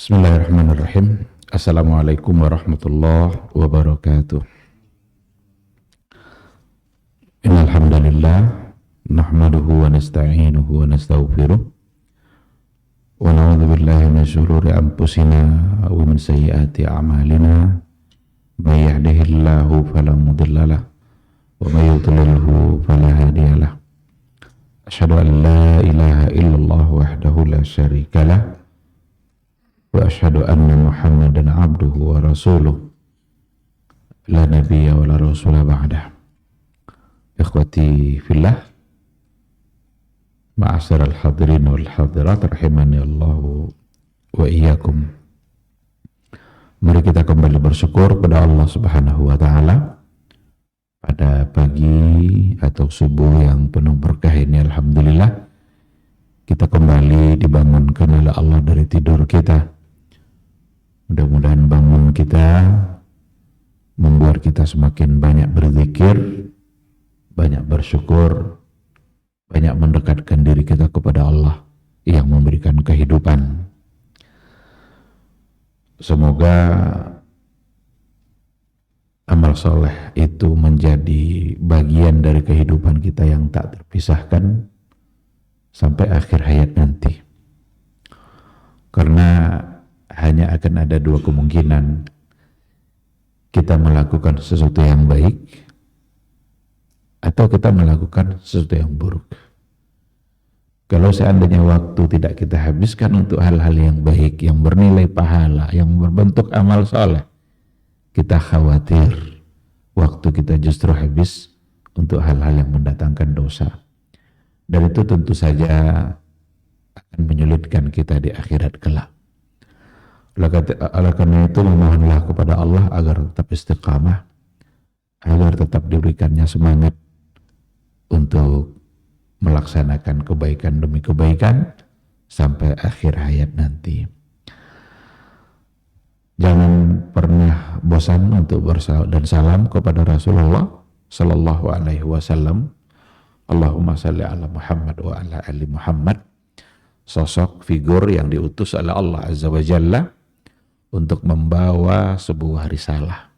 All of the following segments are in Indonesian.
Bismillahirrahmanirrahim. Assalamualaikum warahmatullahi wabarakatuh. Innal hamdalillah nahmaduhu wa nasta'inuhu wa nastaghfiruh wa na'udzu billahi min shururi anfusina wa min sayyiati a'malina. May yahdihillahu fala mudilla lahu wa may yudlilhu fala hadiya lahu. Asyhadu an la ilaha illallah wahdahu la syarika lahu wa asyhadu anna Muhammadan abduhu wa rasuluh la nabiyya wa la rasula ba'dah. Ikhwati fillah, ma'asyiral hadirin wal hadirat rahimani Allah wa iyyakum. Mari kita kembali bersyukur kepada Allah Subhanahu wa taala pada pagi atau subuh yang penuh berkah ini. Alhamdulillah kita kembali dibangunkan oleh Allah dari tidur kita. Mudah-mudahan bangun kita membuat kita semakin banyak berzikir, banyak bersyukur, banyak mendekatkan diri kita kepada Allah yang memberikan kehidupan. Semoga amal soleh itu menjadi bagian dari kehidupan kita yang tak terpisahkan sampai akhir hayat nanti. Karena hanya akan ada dua kemungkinan: kita melakukan sesuatu yang baik atau kita melakukan sesuatu yang buruk. Kalau seandainya waktu tidak kita habiskan untuk hal-hal yang baik, yang bernilai pahala, yang berbentuk amal soleh, kita khawatir waktu kita justru habis untuk hal-hal yang mendatangkan dosa. Dan itu tentu saja akan menyulitkan kita di akhirat kelak. Oleh karena itu memohonlah kepada Allah agar tetap istiqamah, agar tetap diberikannya semangat untuk melaksanakan kebaikan demi kebaikan sampai akhir hayat nanti. Jangan pernah bosan untuk bersalawat dan salam kepada Rasulullah Sallallahu Alaihi Wasallam. Allahumma salli ala Muhammad wa ala ali Muhammad. Sosok figur yang diutus oleh Allah Azza wa Jalla untuk membawa sebuah risalah.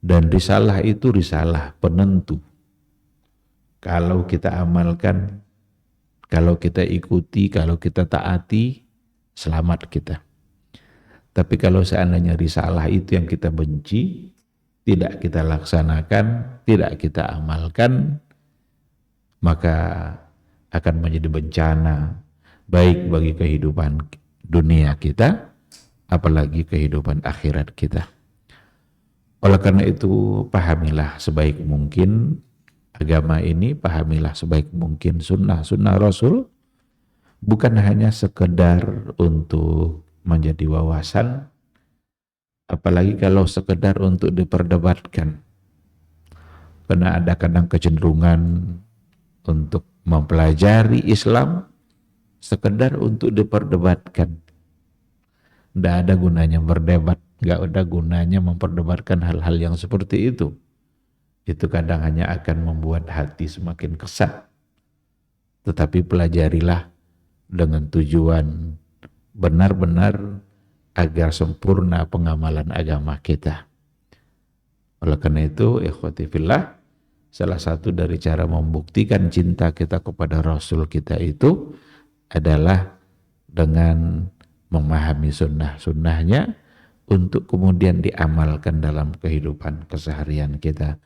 Dan risalah itu risalah penentu. Kalau kita amalkan, kalau kita ikuti, kalau kita taati, selamat kita. Tapi kalau seandainya risalah itu yang kita benci, tidak kita laksanakan, tidak kita amalkan, maka akan menjadi bencana baik bagi kehidupan dunia kita, apalagi kehidupan akhirat kita. Oleh karena itu, pahamilah sebaik mungkin agama ini, pahamilah sebaik mungkin sunnah Rasul, bukan hanya sekedar untuk menjadi wawasan, apalagi kalau sekedar untuk diperdebatkan. Karena ada kadang kecenderungan untuk mempelajari Islam sekedar untuk diperdebatkan. Tidak ada gunanya berdebat, nggak ada gunanya memperdebatkan hal-hal yang seperti itu. Itu kadang hanya akan membuat hati semakin kesat. Tetapi pelajarilah dengan tujuan benar-benar agar sempurna pengamalan agama kita. Oleh karena itu, ikhwati fillah, salah satu dari cara membuktikan cinta kita kepada Rasul kita itu adalah dengan memahami sunnah-sunnahnya untuk kemudian diamalkan dalam kehidupan keseharian kita.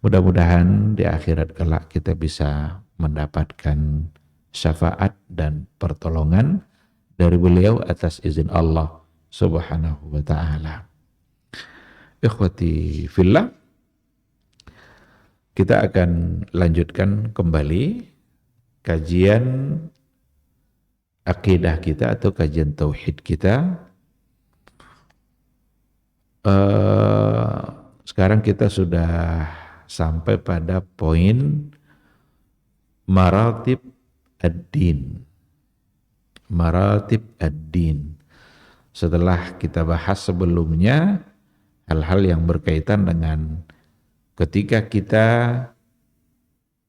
Mudah-mudahan di akhirat kelak kita bisa mendapatkan syafaat dan pertolongan dari beliau atas izin Allah Subhanahu wa ta'ala. Ikhwati fillah, kita akan lanjutkan kembali kajian akidah kita atau kajian tauhid kita. Sekarang kita sudah sampai pada poin maratib ad-din. Maratib ad-din. Setelah kita bahas sebelumnya hal-hal yang berkaitan dengan ketika kita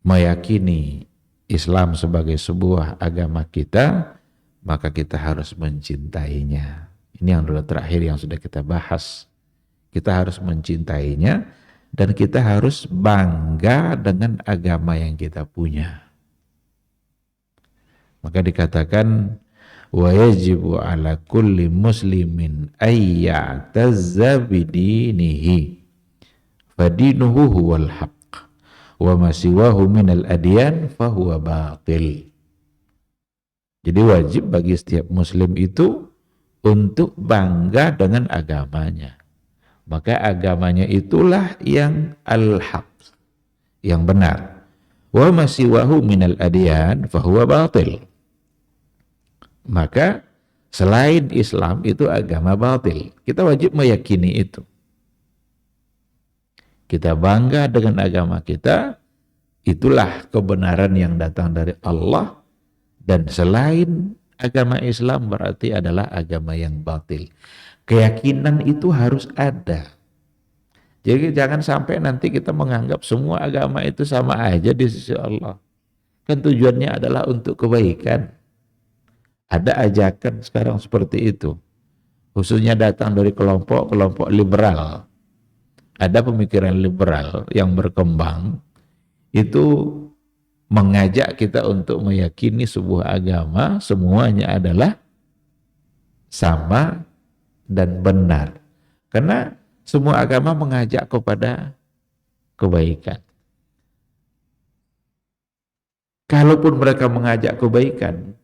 meyakini Islam sebagai sebuah agama kita, maka kita harus mencintainya. Ini yang dulu terakhir yang sudah kita bahas. Kita harus mencintainya dan kita harus bangga dengan agama yang kita punya. Maka dikatakan wa yajibu ala kulli muslimin ay ya'tazza bidinihi fadinuhu huwal haqq wa ma siwahu minal adyan fahuwa batil. Jadi wajib bagi setiap muslim itu untuk bangga dengan agamanya. Maka agamanya itulah yang al-haq, yang benar. Wa ma siwahu minal adyan fahuwa batil. Maka selain Islam itu agama batil. Kita wajib meyakini itu. Kita bangga dengan agama kita, itulah kebenaran yang datang dari Allah, dan selain agama Islam berarti adalah agama yang batil. Keyakinan itu harus ada. Jadi jangan sampai nanti kita menganggap semua agama itu sama aja di sisi Allah. Kan tujuannya adalah untuk kebaikan. Ada ajakan sekarang seperti itu. Khususnya datang dari kelompok-kelompok liberal. Ada pemikiran liberal yang berkembang. Itu mengajak kita untuk meyakini sebuah agama semuanya adalah sama dan benar. Karena semua agama mengajak kepada kebaikan. Kalaupun mereka mengajak kebaikan,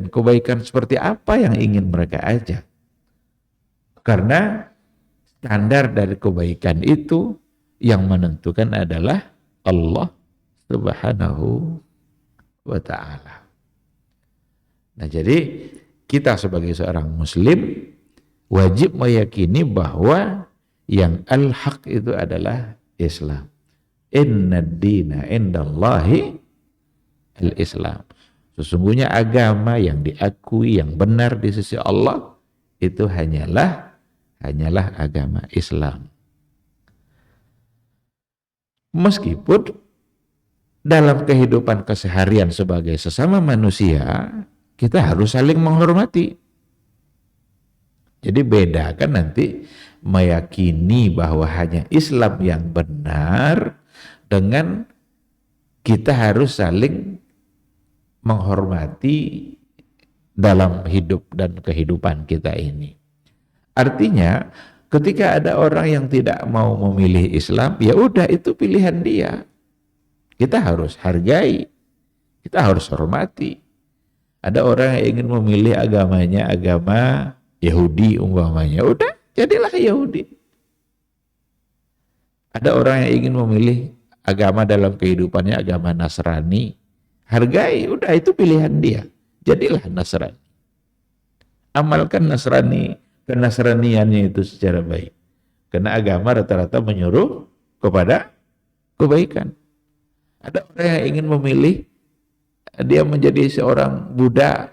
kebaikan seperti apa yang ingin mereka ajak? Karena standar dari kebaikan itu yang menentukan adalah Allah Subhanahu wa ta'ala. Nah, jadi kita sebagai seorang muslim wajib meyakini bahwa yang al-haq itu adalah Islam. Inna ad-dina indallahi al-Islam. Sesungguhnya agama yang diakui, yang benar di sisi Allah itu hanyalah agama Islam. Meskipun dalam kehidupan keseharian sebagai sesama manusia, kita harus saling menghormati. Jadi bedakan nanti meyakini bahwa hanya Islam yang benar dengan kita harus saling menghormati dalam hidup dan kehidupan kita ini. Artinya ketika ada orang yang tidak mau memilih Islam, ya udah itu pilihan dia. Kita harus hargai, kita harus hormati. Ada orang yang ingin memilih agamanya agama Yahudi umpamanya, udah jadilah Yahudi. Ada orang yang ingin memilih agama dalam kehidupannya agama Nasrani, hargai, udah itu pilihan dia. Jadilah Nasrani. Amalkan kenasraniannya itu secara baik. Karena agama rata-rata menyuruh kepada kebaikan. Ada orang yang ingin memilih dia menjadi seorang Buddha,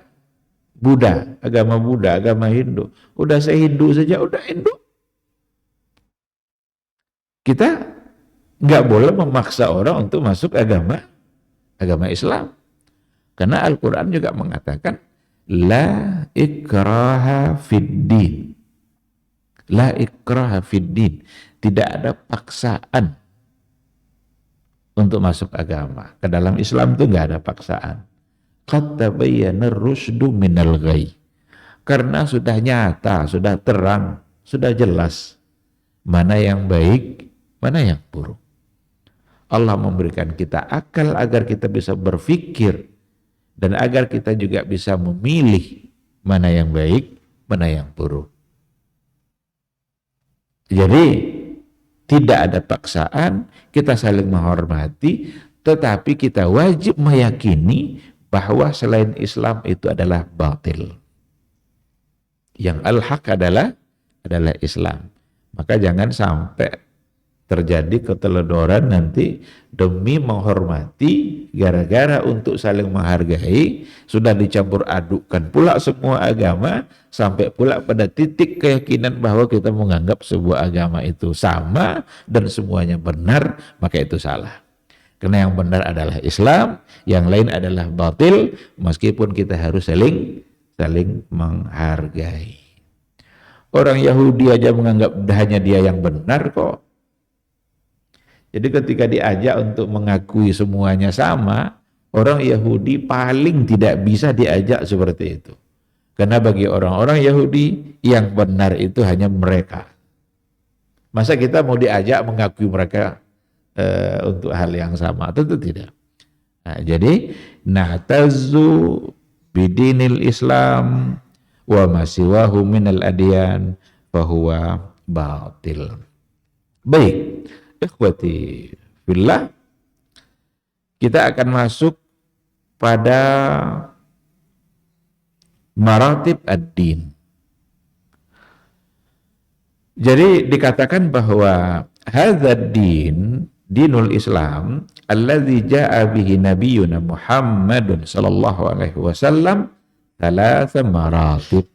agama Hindu. Udah saya Hindu saja, udah Hindu. Kita nggak boleh memaksa orang untuk masuk agama Islam. Karena Al-Quran juga mengatakan la ikraha fiddin. La ikraha fiddin. Tidak ada paksaan untuk masuk agama. Ke dalam Islam itu nggak ada paksaan. Qad tabayyana ar-rusydu minal ghayy. Karena sudah nyata, sudah terang, sudah jelas mana yang baik, mana yang buruk. Allah memberikan kita akal agar kita bisa berpikir dan agar kita juga bisa memilih mana yang baik, mana yang buruk. Jadi tidak ada paksaan, kita saling menghormati, tetapi kita wajib meyakini bahwa selain Islam itu adalah batil. Yang al-haq adalah Islam. Maka jangan sampai terjadi keteledoran nanti demi menghormati, gara-gara untuk saling menghargai sudah dicampur adukkan pula semua agama, sampai pula pada titik keyakinan bahwa kita menganggap sebuah agama itu sama dan semuanya benar, maka itu salah. Karena yang benar adalah Islam, yang lain adalah batil, meskipun kita harus saling menghargai. Orang Yahudi aja menganggap hanya dia yang benar kok. Jadi ketika diajak untuk mengakui semuanya sama, orang Yahudi paling tidak bisa diajak seperti itu. Karena bagi orang-orang Yahudi, yang benar itu hanya mereka. Masa kita mau diajak mengakui mereka untuk hal yang sama? Tentu tidak. Nah, jadi, na'tazu bidinil Islam wa masiwahu minal adyan fahuwa batil. Baik, ikhwati fillah, kita akan masuk pada maratib ad-din. Jadi dikatakan bahwa hadzal din, dinul Islam, alladzi jaa bihi nabiyyuna Muhammadun sallallahu alaihi wasallam, thalatha maratib.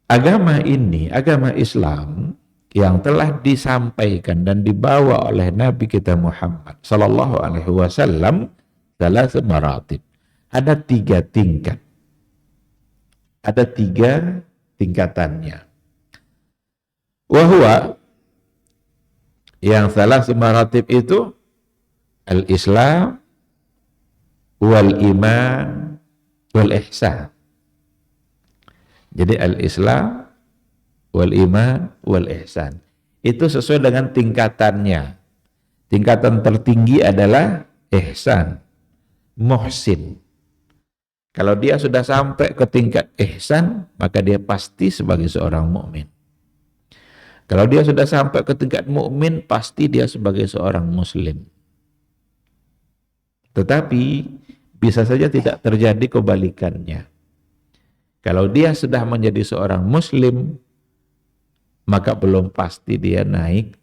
Agama ini, agama Islam yang telah disampaikan dan dibawa oleh Nabi kita Muhammad sallallahu alaihi wasallam, thalatha maratib. Ada 3 tingkat. Ada 3 tingkatannya. Wahwa, yang salah maratib itu al-Islam wal iman wal ihsan. Jadi al-Islam wal iman wal ihsan itu sesuai dengan tingkatannya. Tingkatan tertinggi adalah ihsan, muhsin. Kalau dia sudah sampai ke tingkat ihsan, maka dia pasti sebagai seorang mukmin. Kalau dia sudah sampai ke tingkat mukmin, pasti dia sebagai seorang muslim. Tetapi bisa saja tidak terjadi kebalikannya. Kalau dia sudah menjadi seorang muslim, maka belum pasti dia naik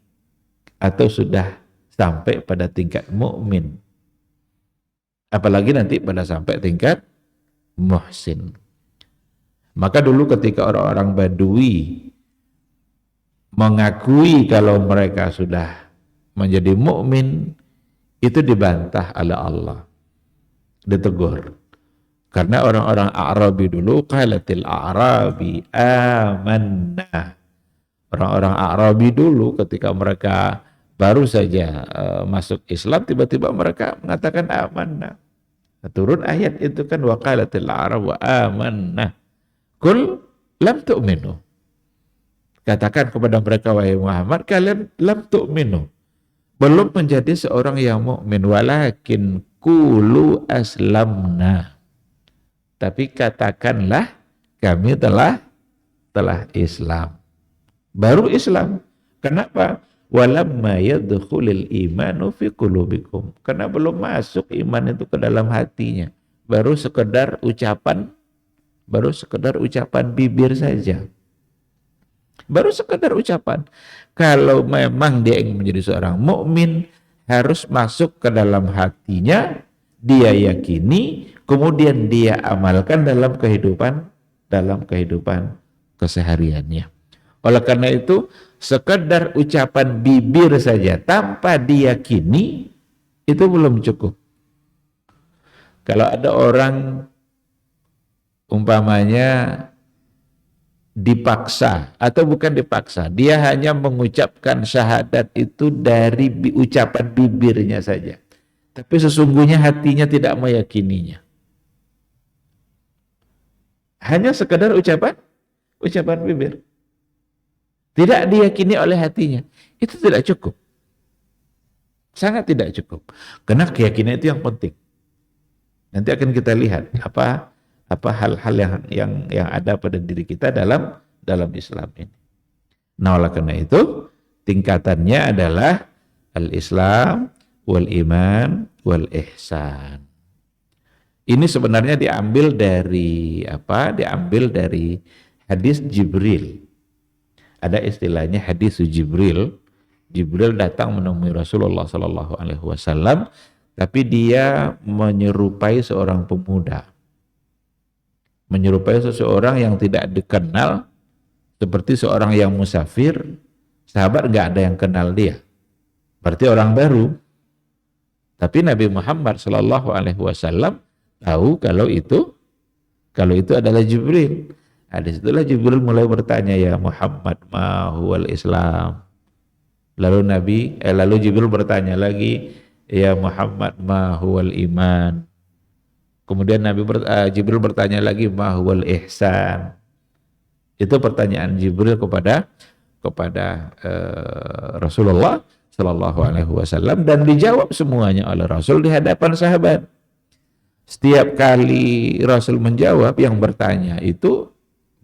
atau sudah sampai pada tingkat mukmin. Apalagi nanti pada sampai tingkat muhsin. Maka dulu ketika orang-orang Badui mengakui kalau mereka sudah menjadi mukmin, itu dibantah oleh Allah, ditegur. Karena orang-orang Arabi dulu, qalatil Arabi amanna. Orang-orang Arabi dulu ketika mereka baru saja masuk Islam, tiba-tiba mereka mengatakan amanna. Turun ayat itu kan, wa qalatil Arab wa amanna. Qul lam tu'minu. Katakan kepada mereka, wahai Muhammad, kalian lam tu'minu, belum menjadi seorang yang mukmin, walakin qulu aslamna. Tapi katakanlah kami telah Islam. Baru Islam. Kenapa? Walamma yadkhulul imanu fi qulubikum. Karena belum masuk iman itu ke dalam hatinya. Baru sekedar ucapan bibir saja. Baru sekedar ucapan. Kalau memang dia ingin menjadi seorang mukmin, harus masuk ke dalam hatinya, dia yakini, kemudian dia amalkan dalam kehidupan kesehariannya. Oleh karena itu, sekedar ucapan bibir saja tanpa diyakini itu belum cukup. Kalau ada orang umpamanya dipaksa atau bukan dipaksa, dia hanya mengucapkan syahadat itu dari ucapan bibirnya saja, tapi sesungguhnya hatinya tidak meyakininya. Hanya sekedar ucapan bibir, tidak diyakini oleh hatinya, itu tidak cukup, sangat tidak cukup. Karena keyakinan itu yang penting. Nanti akan kita lihat apa hal-hal yang ada pada diri kita dalam Islam ini. Nah, oleh karena itu tingkatannya adalah al-Islam wal iman wal ihsan. Ini sebenarnya diambil dari hadis Jibril. Ada istilahnya hadis Jibril. Jibril datang menemui Rasulullah sallallahu alaihi wasallam, tapi dia menyerupai seorang pemuda. Menyerupai seseorang yang tidak dikenal, seperti seorang yang musafir. Sahabat nggak ada yang kenal dia. berarti orang baru. Tapi Nabi Muhammad Shallallahu Alaihi Wasallam tahu kalau itu adalah Jibril. Di situlah Jibril mulai bertanya, ya Muhammad, ma huwal Islam. Lalu Jibril bertanya lagi, ya Muhammad, ma huwal iman. Kemudian Jibril bertanya lagi, ma huwal ihsan. Itu pertanyaan Jibril kepada Rasulullah Shallallahu Alaihi Wasallam, dan dijawab semuanya oleh Rasul di hadapan sahabat. Setiap kali Rasul menjawab, yang bertanya itu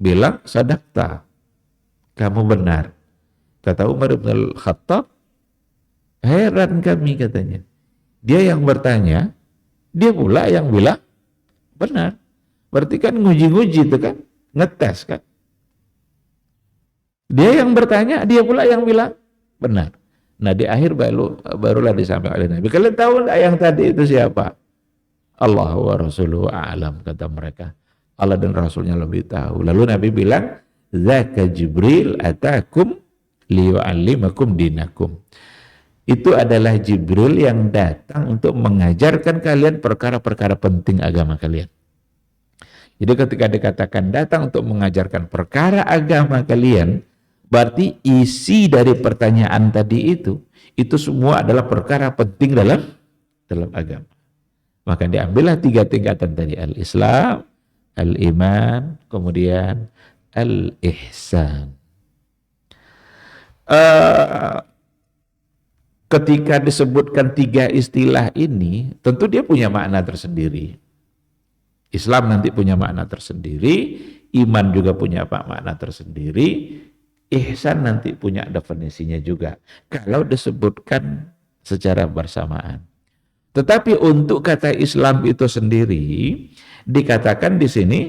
bilang, sadaqta, kamu benar. Kata Umar bin Al-Khattab, heran kami katanya. Dia yang bertanya, dia pula yang bilang benar. Berarti kan nguji-nguji itu kan, ngetes kan. Dia yang bertanya, dia pula yang bilang benar. Nah, di akhir barulah disampaikan oleh Nabi. Kalian tahu enggak yang tadi itu siapa? Allah wa Rasuluhu a'lam, kata mereka. Allah dan Rasulnya lebih tahu. Lalu Nabi bilang, zaka Jibril atakum liyu'allimakum dinakum. Itu adalah Jibril yang datang untuk mengajarkan kalian perkara-perkara penting agama kalian. Jadi ketika dikatakan datang untuk mengajarkan perkara agama kalian, berarti isi dari pertanyaan tadi itu semua adalah perkara penting dalam agama. Maka diambillah 3 tingkatan tadi, al-Islam, al-Iman, kemudian al-Ihsan. Ketika disebutkan 3 istilah ini, tentu dia punya makna tersendiri. Islam nanti punya makna tersendiri, iman juga punya makna tersendiri, ihsan nanti punya definisinya juga, kalau disebutkan secara bersamaan. Tetapi untuk kata Islam itu sendiri, dikatakan di sini,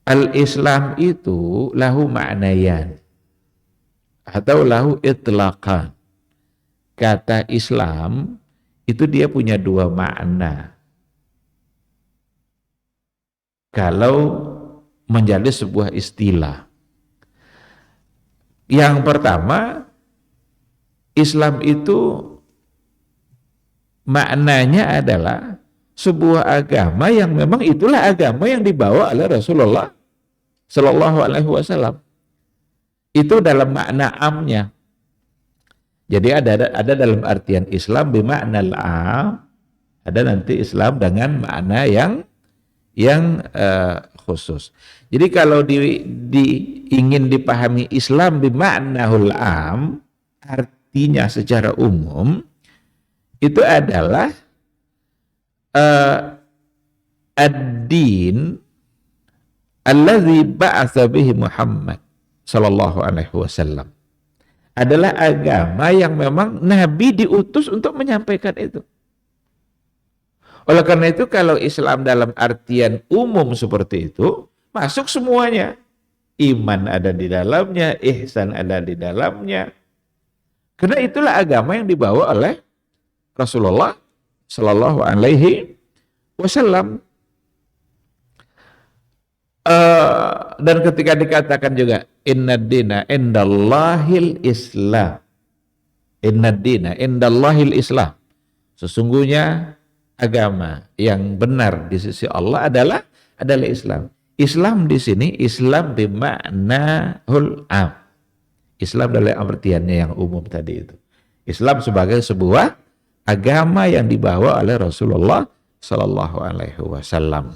al-Islam itu lahu ma'nayan, atau lahu itlaqan. Kata Islam itu dia punya 2 makna. Kalau menjadi sebuah istilah. Yang pertama, Islam itu maknanya adalah sebuah agama yang memang itulah agama yang dibawa oleh Rasulullah Shallallahu Alaihi Wasallam. Itu dalam makna amnya. Jadi ada dalam artian Islam bermakna am, ada nanti Islam dengan makna yang khusus. Jadi kalau ingin dipahami Islam bimaknahul am, artinya secara umum, itu adalah ad-din allazi ba'atsa bihi Muhammad sallallahu alaihi wasallam. Adalah agama yang memang Nabi diutus untuk menyampaikan itu. Oleh karena itu, kalau Islam dalam artian umum seperti itu, masuk semuanya. Iman ada di dalamnya, ihsan ada di dalamnya. Karena itulah agama yang dibawa oleh Rasulullah Sallallahu Alaihi Wasallam. Dan ketika dikatakan juga, inna dina indallahil Islam. Inna dina indallahil Islam. Sesungguhnya agama yang benar di sisi Allah adalah Islam. Islam di sini Islam bimaknahul am. Islam dalam artiannya yang umum tadi itu. Islam sebagai sebuah agama yang dibawa oleh Rasulullah Sallallahu Alaihi Wasallam.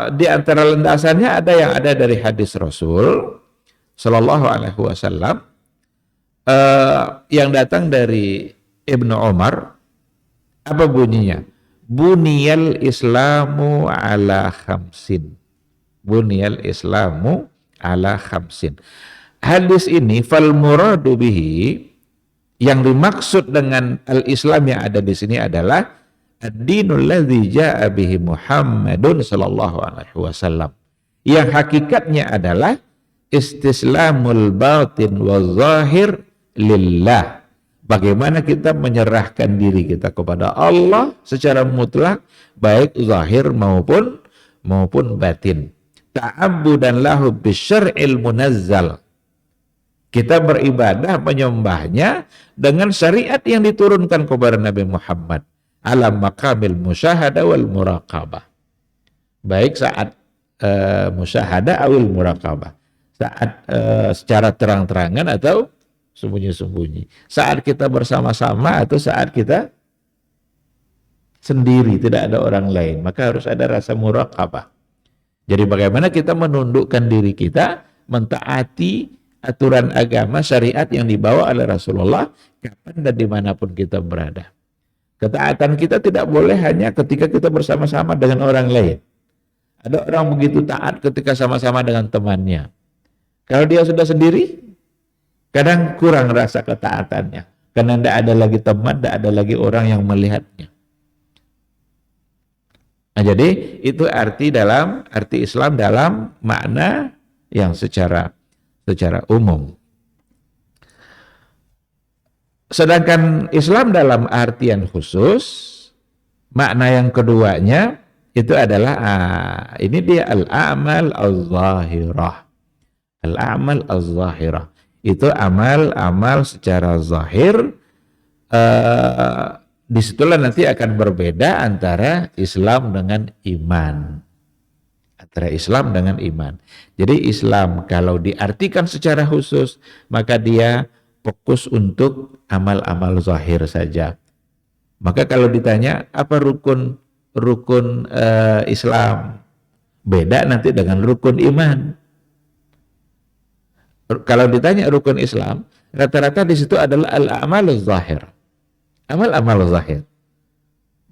Di antara landasannya ada yang ada dari hadis Rasul Sallallahu Alaihi Wasallam yang datang dari Ibnu Umar. Apa bunyinya? Buniyal Islamu ala khamsin. Buniyal Islamu ala khamsin. Hadis ini fal muradu bihi, yang dimaksud dengan al-Islam yang ada di sini adalah ad-dinul ladzi jaa bihi Muhammadun sallallahu alaihi wasallam. Yang hakikatnya adalah istislamul batin wa zahir lillah. Bagaimana kita menyerahkan diri kita kepada Allah secara mutlak, baik zahir maupun batin. Ta'abbudan lahu bisyar'il munazzal. Kita beribadah menyembahnya dengan syariat yang diturunkan kepada Nabi Muhammad ala maqamil musyahadah wal muraqabah. Baik saat musyahadah awil muraqabah. Saat secara terang-terangan atau sembunyi-sembunyi. Saat kita bersama-sama atau saat kita sendiri, tidak ada orang lain. Maka harus ada rasa muraqabah. Jadi bagaimana kita menundukkan diri kita, mentaati aturan agama syariat yang dibawa oleh Rasulullah kapan dan dimanapun kita berada. Ketaatan kita tidak boleh hanya ketika kita bersama-sama dengan orang lain. Ada orang begitu taat ketika sama-sama dengan temannya. Kalau dia sudah sendiri, kadang kurang rasa ketaatannya. Karena tidak ada lagi teman, tidak ada lagi orang yang melihatnya. Nah, jadi itu arti Islam dalam makna yang secara umum. Sedangkan Islam dalam artian khusus, makna yang keduanya itu adalah ini dia al-a'mal az-zahirah. Al-a'mal az-zahirah. Itu amal-amal secara zahir. Disitulah nanti akan berbeda antara Islam dengan iman. Antara Islam dengan iman. Jadi Islam kalau diartikan secara khusus, maka dia fokus untuk amal-amal zahir saja. Maka kalau ditanya apa rukun Islam, beda nanti dengan rukun iman. Kalau ditanya rukun Islam, rata-rata di situ adalah al-amaluz zahir. Amal-amal zahir.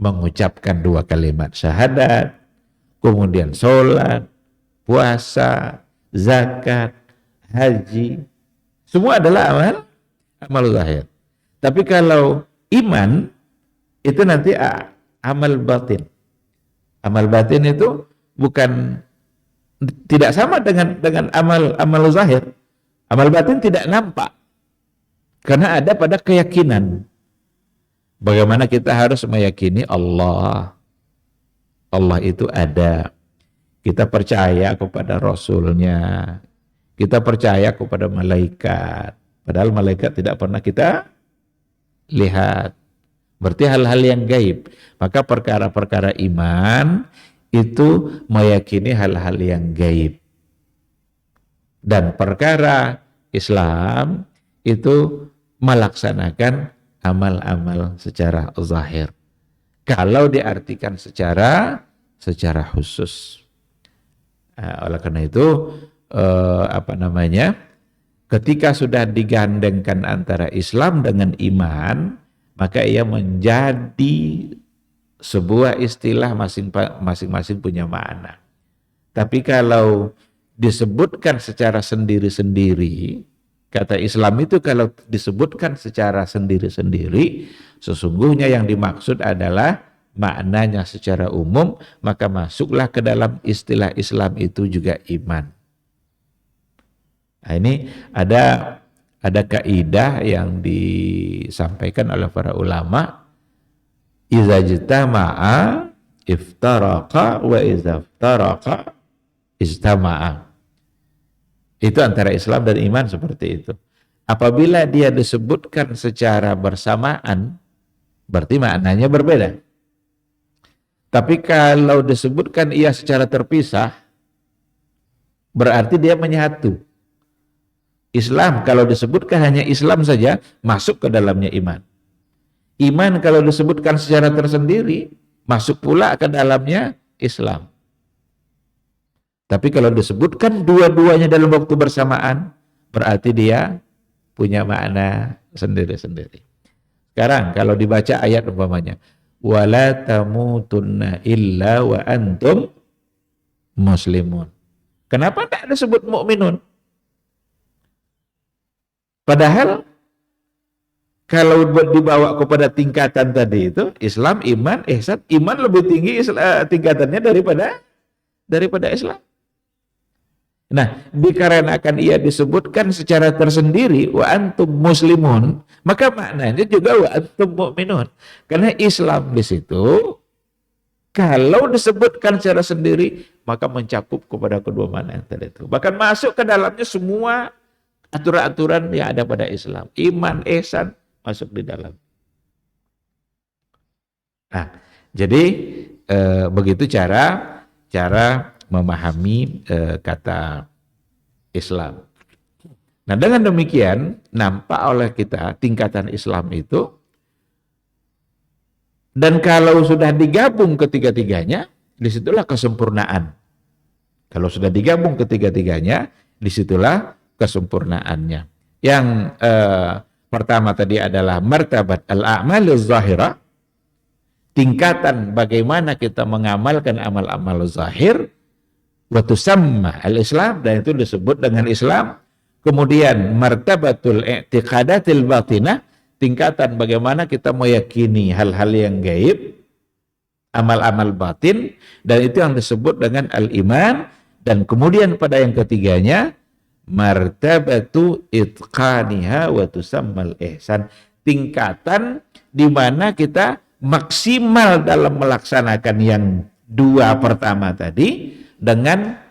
Mengucapkan 2 kalimat syahadat, kemudian sholat, puasa, zakat, haji, semua adalah amal zahir. Tapi kalau iman itu nanti amal batin. Amal batin itu tidak sama dengan amal zahir. Amal batin tidak nampak karena ada pada keyakinan. Bagaimana kita harus meyakini Allah itu ada. Kita percaya kepada Rasulnya. Kita percaya kepada malaikat. Padahal malaikat tidak pernah kita lihat. Berarti hal-hal yang gaib. Maka perkara-perkara iman itu meyakini hal-hal yang gaib. Dan perkara Islam itu melaksanakan amal-amal secara zahir. Kalau diartikan secara khusus. Oleh karena itu ketika sudah digandengkan antara Islam dengan iman, maka ia menjadi sebuah istilah masing-masing punya makna. Tapi kalau disebutkan secara sendiri-sendiri, kata Islam itu kalau disebutkan secara sendiri-sendiri, sesungguhnya yang dimaksud adalah maknanya secara umum, maka masuklah ke dalam istilah Islam itu juga iman. Nah, ini ada kaidah yang disampaikan oleh para ulama, iza jtama'a iftaraqa wa iza iftaraqa ijtama'a. Itu antara Islam dan iman seperti itu. Apabila dia disebutkan secara bersamaan, berarti maknanya berbeda. Tapi kalau disebutkan ia secara terpisah, berarti dia menyatu. Islam kalau disebutkan hanya Islam saja, masuk ke dalamnya iman. Iman kalau disebutkan secara tersendiri, masuk pula ke dalamnya Islam. Tapi kalau disebutkan dua-duanya dalam waktu bersamaan, berarti dia punya makna sendiri-sendiri. Sekarang kalau dibaca ayat umpamanya, wala tamutunna illa wa antum muslimun. Kenapa tidak disebut mukminun? Padahal kalau dibawa kepada tingkatan tadi itu, Islam, iman, ihsan, iman lebih tinggi tingkatannya daripada Islam. Nah, dikarenakan ia disebutkan secara tersendiri wa antum muslimun, maka maknanya juga wa antum mu'minun. Karena Islam di situ kalau disebutkan secara sendiri, maka mencakup kepada kedua makna yang tadi itu. Bahkan masuk ke dalamnya semua aturan-aturan yang ada pada Islam. Iman, ihsan masuk di dalam. Nah, jadi begitu cara memahami kata Islam. Nah, dengan demikian nampak oleh kita tingkatan Islam itu, dan kalau sudah digabung ketiga-tiganya, disitulah kesempurnaan. Kalau sudah digabung ketiga-tiganya, disitulah kesempurnaannya. Yang pertama tadi adalah martabat al-a'maluz zahirah, tingkatan bagaimana kita mengamalkan amal-amal zahir, wa tusamma al-Islam, dan itu disebut dengan Islam. Kemudian martabatul i'tiqadatil batinah, tingkatan bagaimana kita meyakini hal-hal yang gaib, amal-amal batin, dan itu yang disebut dengan al-iman. Dan kemudian pada yang ketiganya martabatu itqaniha wa tusammal ihsan, tingkatan di mana kita maksimal dalam melaksanakan yang dua pertama tadi, dengan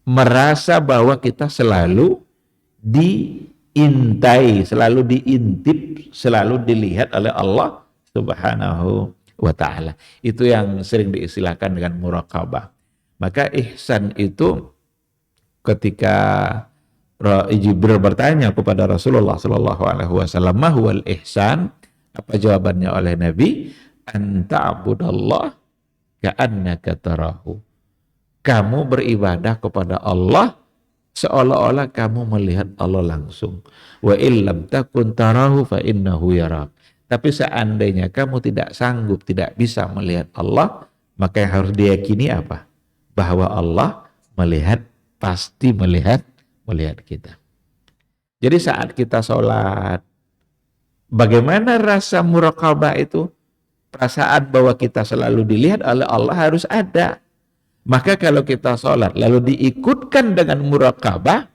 merasa bahwa kita selalu diintai, selalu diintip, selalu dilihat oleh Allah Subhanahu wa ta'ala. Itu yang sering diistilahkan dengan muraqabah. Maka ihsan itu ketika Jibril bertanya kepada Rasulullah sallallahu alaihi wasallam, "Ma huwal ihsan?" Apa jawabannya oleh Nabi? "An ta'budallah ka'annaka tarahu." Kamu beribadah kepada Allah seolah-olah kamu melihat Allah langsung. Wa illam takun tarahu fa innahu yarak. Tapi seandainya kamu tidak sanggup, tidak bisa melihat Allah, maka yang harus diyakini apa? Bahwa Allah melihat, pasti melihat kita. Jadi saat kita sholat, bagaimana rasa muraqabah itu? Perasaan bahwa kita selalu dilihat oleh Allah harus ada. Maka kalau kita sholat lalu diikutkan dengan muraqabah,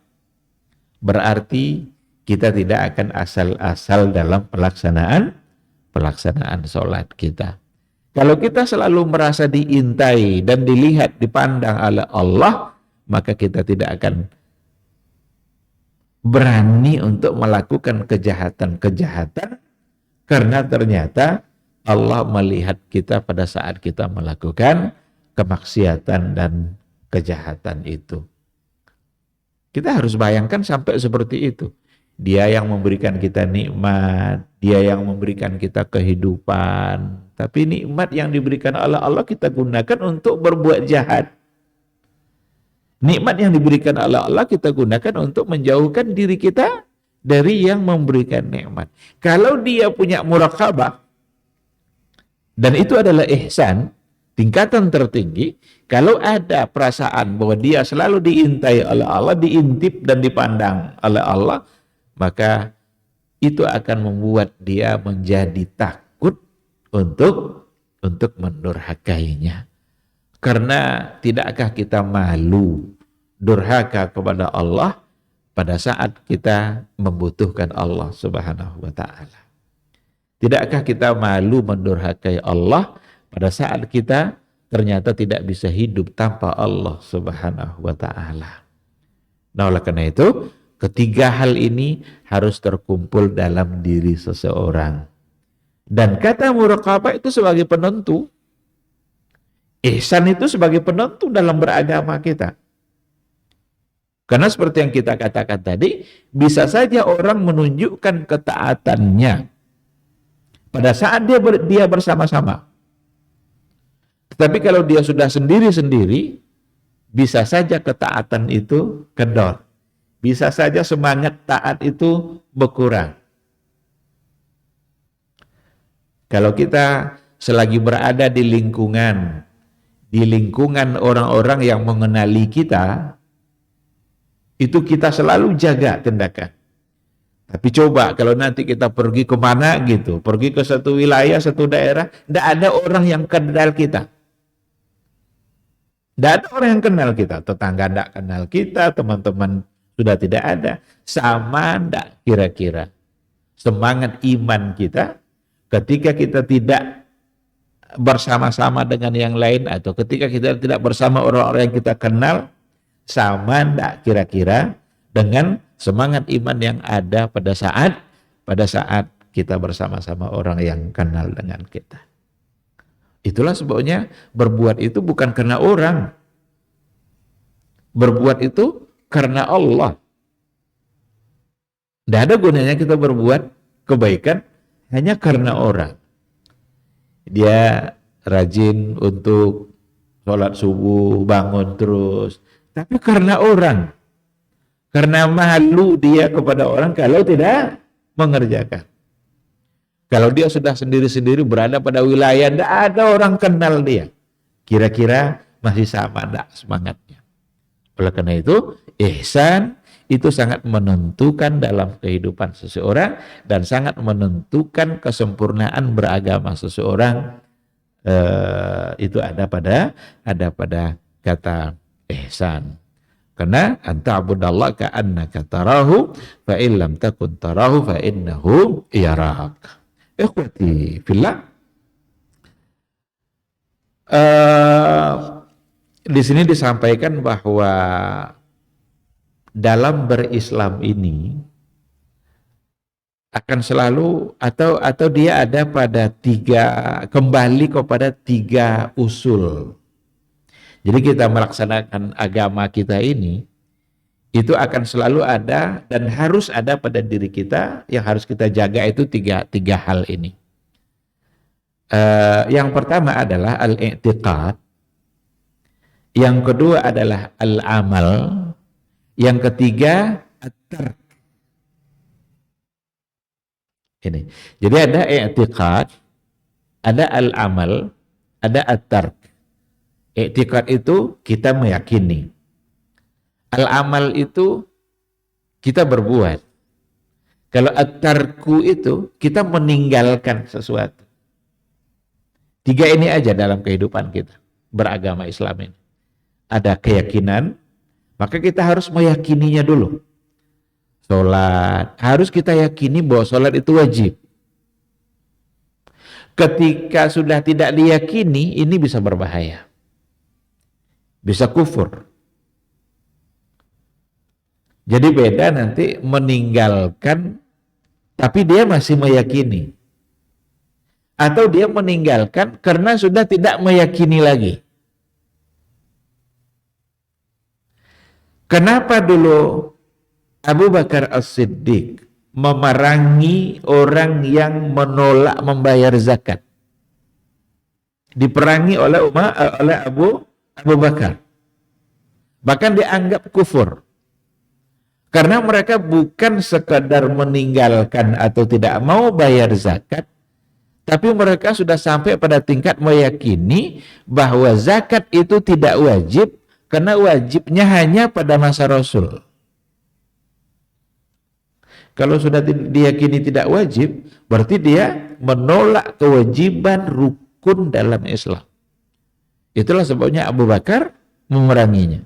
berarti kita tidak akan asal-asal dalam pelaksanaan sholat kita. Kalau kita selalu merasa diintai dan dilihat, dipandang oleh Allah, maka kita tidak akan berani untuk melakukan kejahatan-kejahatan, karena ternyata Allah melihat kita pada saat kita melakukan kemaksiatan dan kejahatan itu. Kita harus bayangkan sampai seperti itu. Dia yang memberikan kita nikmat, dia yang memberikan kita kehidupan, tapi nikmat yang diberikan oleh Allah kita gunakan untuk berbuat jahat. Nikmat yang diberikan oleh Allah kita gunakan untuk menjauhkan diri kita dari yang memberikan nikmat. Kalau dia punya muraqabah, dan itu adalah ihsan, tingkatan tertinggi, kalau ada perasaan bahwa dia selalu diintai oleh Allah, diintip dan dipandang oleh Allah, maka itu akan membuat dia menjadi takut untuk mendurhakainya. Karena tidakkah kita malu durhaka kepada Allah pada saat kita membutuhkan Allah Subhanahu wa ta'ala? Tidakkah kita malu mendurhakai Allah pada saat kita ternyata tidak bisa hidup tanpa Allah Subhanahu wa ta'ala? Nah, oleh karena itu, ketiga hal ini harus terkumpul dalam diri seseorang. Dan kata muraqabah itu sebagai penentu, ihsan itu sebagai penentu dalam beragama kita. Karena seperti yang kita katakan tadi, bisa saja orang menunjukkan ketaatannya pada saat dia bersama-sama. Tetapi kalau dia sudah sendiri-sendiri, bisa saja ketaatan itu kendor. Bisa saja semangat taat itu berkurang. Kalau kita selagi berada di lingkungan orang-orang yang mengenali kita, itu kita selalu jaga tindakan. Tapi coba kalau nanti kita pergi kemana gitu, pergi ke satu wilayah, satu daerah, tidak ada orang yang kenal kita. Tidak ada orang yang kenal kita, tetangga tidak kenal kita, teman-teman sudah tidak ada. Sama tidak kira-kira semangat iman kita ketika kita tidak bersama-sama dengan yang lain, atau ketika kita tidak bersama orang-orang yang kita kenal, sama tidak kira-kira dengan semangat iman yang ada pada saat kita bersama-sama orang yang kenal dengan kita. Itulah sebabnya berbuat itu bukan karena orang. Berbuat itu karena Allah. Tidak ada gunanya kita berbuat kebaikan hanya karena orang. Dia rajin untuk sholat subuh, bangun terus. Tapi karena orang. Karena malu dia kepada orang kalau tidak mengerjakan. Kalau dia sudah sendiri-sendiri berada pada wilayah, tidak ada orang kenal dia. Kira-kira masih sama tidak semangatnya. Oleh karena itu, ihsan itu sangat menentukan dalam kehidupan seseorang dan sangat menentukan kesempurnaan beragama seseorang. Itu ada pada kata ihsan. Karena anta'budallaha ka'annaka tarahu fa in lam takun tarahu fa innahu yarak. Ikhwati fillah, di sini disampaikan bahwa dalam berislam ini akan selalu atau dia ada pada kembali kepada 3 usul. Jadi kita melaksanakan agama kita ini itu akan selalu ada dan harus ada pada diri kita. Yang harus kita jaga itu tiga hal ini. Yang pertama adalah al-i'tiqad, yang kedua adalah al-amal, yang ketiga at-tark. Ini. Jadi ada i'tiqad, ada al-amal, ada at-tark. I'tiqad itu kita meyakini. Al-amal itu kita berbuat. Kalau at-tarku itu kita meninggalkan sesuatu. 3 ini aja dalam kehidupan kita beragama Islam ini. Ada keyakinan, maka kita harus meyakininya dulu. Sholat, harus kita yakini bahwa sholat itu wajib. Ketika sudah tidak diyakini, ini bisa berbahaya. Bisa kufur. Jadi beda nanti meninggalkan, tapi dia masih meyakini. Atau dia meninggalkan karena sudah tidak meyakini lagi. Kenapa dulu Abu Bakar As-Siddiq memerangi orang yang menolak membayar zakat? Diperangi oleh Abu Bakar. Bahkan dianggap kufur. Karena mereka bukan sekadar meninggalkan atau tidak mau bayar zakat, tapi mereka sudah sampai pada tingkat meyakini bahwa zakat itu tidak wajib, karena wajibnya hanya pada masa Rasul. Kalau sudah diyakini tidak wajib, berarti dia menolak kewajiban rukun dalam Islam. Itulah sebabnya Abu Bakar memeranginya.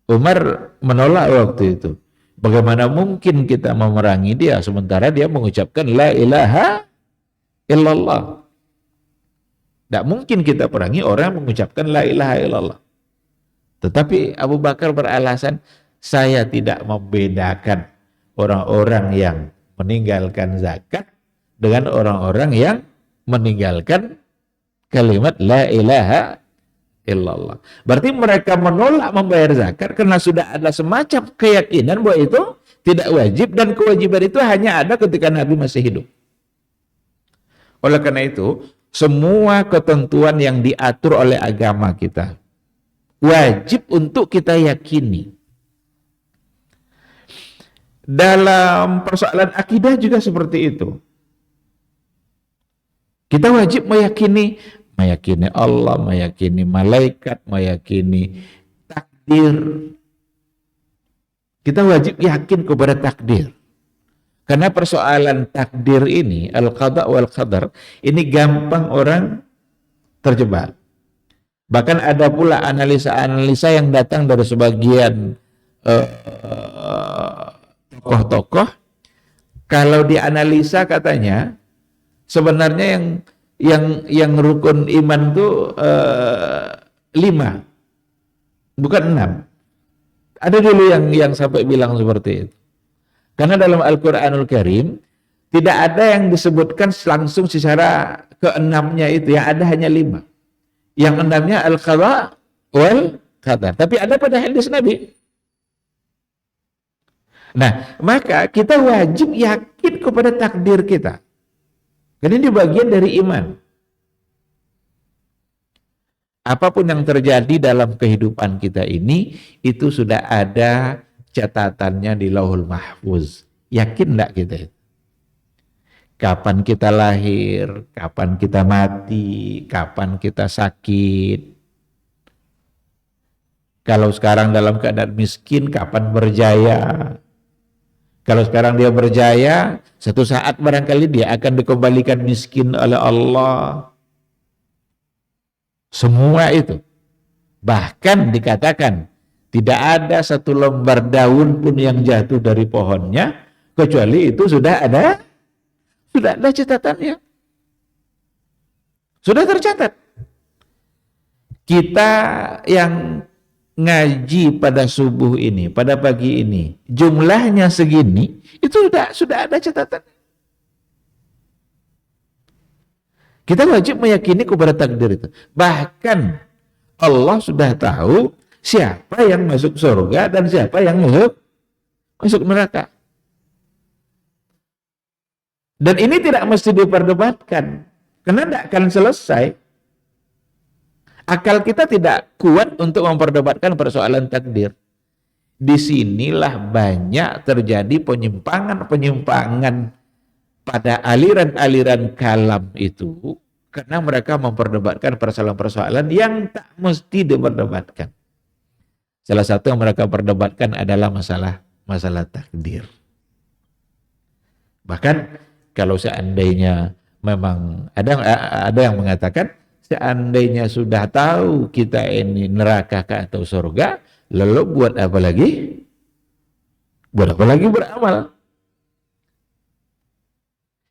Umar menolak waktu itu. Bagaimana mungkin kita memerangi dia sementara dia mengucapkan la ilaha illallah. Tidak mungkin kita perangi orang yang mengucapkan la ilaha illallah. Tetapi Abu Bakar beralasan, saya tidak membedakan orang-orang yang meninggalkan zakat dengan orang-orang yang meninggalkan kalimat la ilaha illallah. Berarti mereka menolak membayar zakat karena sudah ada semacam keyakinan bahwa itu tidak wajib dan kewajiban itu hanya ada ketika Nabi masih hidup. Oleh karena itu, semua ketentuan yang diatur oleh agama kita wajib untuk kita yakini. Dalam persoalan akidah juga seperti itu. Kita wajib meyakini Allah, meyakini malaikat, meyakini takdir. Kita wajib yakin kepada takdir. Karena persoalan takdir ini, al-qada wal qadar, ini gampang orang terjebak. Bahkan ada pula analisa-analisa yang datang dari sebagian tokoh-tokoh. Kalau dianalisa katanya, sebenarnya yang rukun iman itu 5, bukan 6. Ada dulu yang sampai bilang seperti itu. Karena dalam Al-Quranul Karim tidak ada yang disebutkan langsung secara keenamnya itu, yang ada hanya 5. Yang enamnya al-qada wal qadar. Tapi ada pada hadis Nabi. Nah, maka kita wajib yakin kepada takdir kita. Karena ini bagian dari iman. Apapun yang terjadi dalam kehidupan kita ini, itu sudah ada catatannya di Lauhul Mahfuz. Yakin enggak kita itu? Kapan kita lahir, kapan kita mati, kapan kita sakit. Kalau sekarang dalam keadaan miskin, kapan berjaya. Kalau sekarang dia berjaya, satu saat barangkali dia akan dikembalikan miskin oleh Allah. Semua itu. Bahkan dikatakan, tidak ada satu lembar daun pun yang jatuh dari pohonnya, kecuali itu sudah ada catatannya. Sudah tercatat. Kita yang ngaji pada subuh ini, pada pagi ini, jumlahnya segini, itu sudah ada catatan. Kita wajib meyakini kepada takdir itu. Bahkan Allah sudah tahu siapa yang masuk surga dan siapa yang masuk neraka. Dan ini tidak mesti diperdebatkan, karena tidak akan selesai. Akal kita tidak kuat untuk memperdebatkan persoalan takdir. Disinilah banyak terjadi penyimpangan pada aliran-aliran kalam itu, karena mereka memperdebatkan persoalan-persoalan yang tak mesti diperdebatkan. Salah satu yang mereka perdebatkan adalah masalah takdir. Bahkan kalau seandainya memang ada yang mengatakan, seandainya sudah tahu kita ini neraka atau surga, lalu buat apa lagi? Buat apa lagi beramal?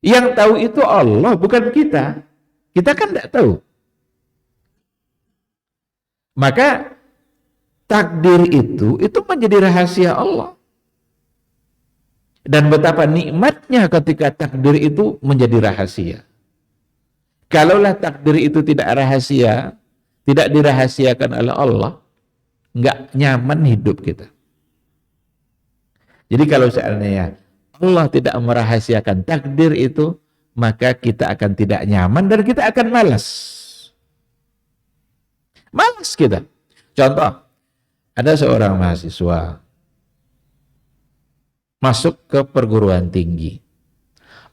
Yang tahu itu Allah, bukan kita. Kita kan tidak tahu. Maka takdir itu menjadi rahasia Allah. Dan betapa nikmatnya ketika takdir itu menjadi rahasia. Kalaulah takdir itu tidak rahasia, tidak dirahasiakan oleh Allah, nggak nyaman hidup kita. Jadi kalau seandainya Allah tidak merahasiakan takdir itu, maka kita akan tidak nyaman dan kita akan malas. Malas kita. Contoh, ada seorang mahasiswa masuk ke perguruan tinggi.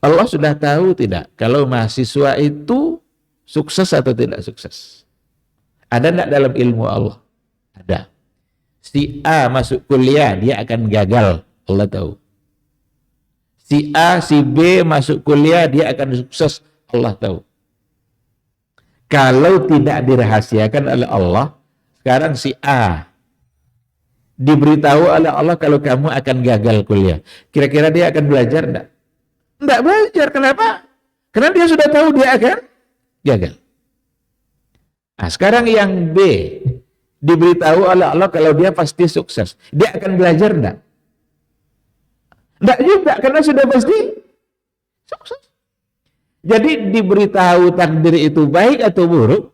Allah sudah tahu tidak kalau mahasiswa itu sukses atau tidak sukses? Ada tidak dalam ilmu Allah? Ada. Si A masuk kuliah, dia akan gagal. Allah tahu. Si A, si B masuk kuliah, dia akan sukses. Allah tahu. Kalau tidak dirahasiakan oleh Allah, sekarang si A diberitahu oleh Allah kalau kamu akan gagal kuliah. Kira-kira dia akan belajar enggak? Enggak belajar. Kenapa? Karena dia sudah tahu dia akan gagal. Nah, sekarang yang B diberitahu oleh Allah kalau dia pasti sukses. Dia akan belajar enggak? Enggak juga, karena sudah pasti sukses. Jadi diberitahu takdir itu baik atau buruk,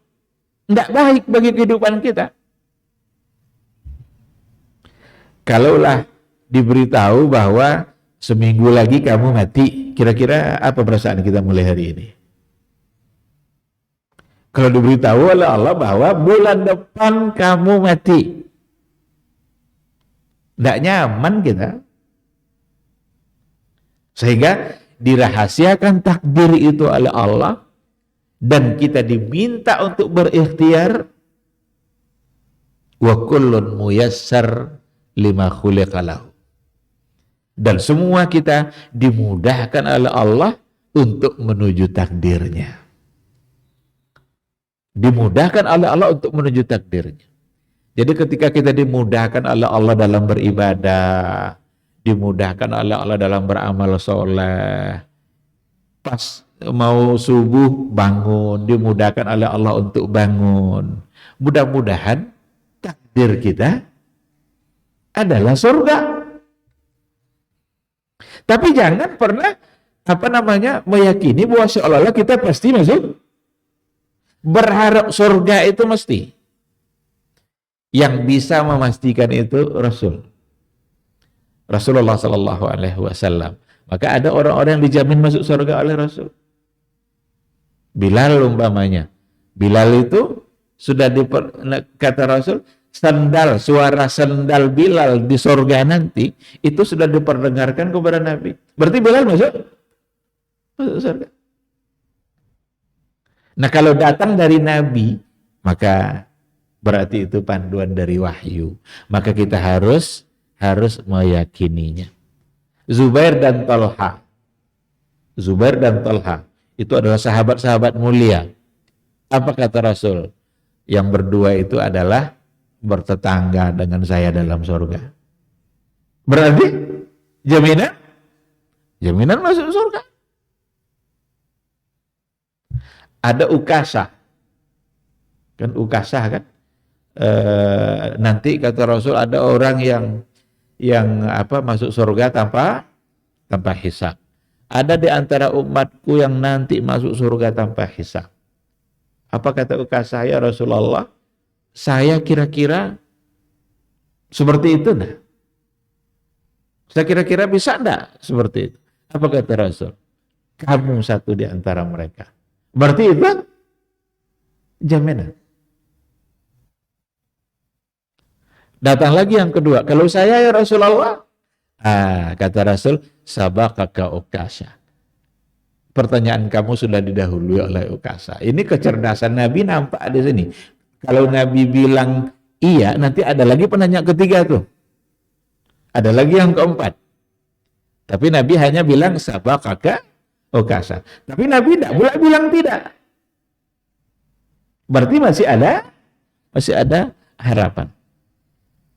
enggak baik bagi kehidupan kita. Kalaulah diberitahu bahwa seminggu lagi kamu mati, kira-kira apa perasaan kita mulai hari ini? Kalau diberitahu oleh Allah bahwa bulan depan kamu mati, tidak nyaman kita. Sehingga dirahasiakan takdir itu oleh Allah, dan kita diminta untuk berikhtiar. Wa kullun muyassar lima khuliqalahu. Dan semua kita dimudahkan oleh Allah untuk menuju takdirnya. Dimudahkan oleh Allah untuk menuju takdirnya. Jadi ketika kita dimudahkan oleh Allah dalam beribadah, dimudahkan oleh Allah dalam beramal soleh, pas mau subuh bangun, dimudahkan oleh Allah untuk bangun. Mudah-mudahan takdir kita adalah surga. Tapi jangan pernah meyakini bahwa seolah-olah kita pasti masuk. Berharap surga itu mesti. Yang bisa memastikan itu Rasulullah Sallallahu Alaihi Wasallam. Maka ada orang-orang yang dijamin masuk surga oleh Rasul. Bilal umpamanya. Bilal itu sudah kata Rasul, suara sendal Bilal di surga nanti itu sudah diperdengarkan kepada Nabi. Berarti Bilal masuk surga. Nah, kalau datang dari Nabi, maka berarti itu panduan dari wahyu. Maka kita harus meyakininya. Zubair dan Talha itu adalah sahabat-sahabat mulia. Apa kata Rasul? Yang berdua itu adalah bertetangga dengan saya dalam surga. Berarti jaminan masuk surga. Ada Ukasah kan, nanti kata Rasul ada orang yang masuk surga tanpa hisab. Ada di antara umatku yang nanti masuk surga tanpa hisab. Apa kata Ukasah? Ya Rasulullah, saya kira-kira seperti itu nah. Saya kira-kira bisa enggak seperti itu? Apa kata Rasul? Kamu satu di antara mereka. Berarti itu jaminan. Datang lagi yang kedua. Kalau saya ya Rasulullah, kata Rasul, sabaqaka Ukasha. Pertanyaan kamu sudah didahului oleh Ukasha. Ini kecerdasan Nabi nampak di sini. Kalau Nabi bilang iya, nanti ada lagi penanya ketiga tuh. Ada lagi yang keempat. Tapi Nabi hanya bilang sabaqaka Ukasha. Tapi Nabi tidak boleh bilang tidak. Berarti masih ada harapan.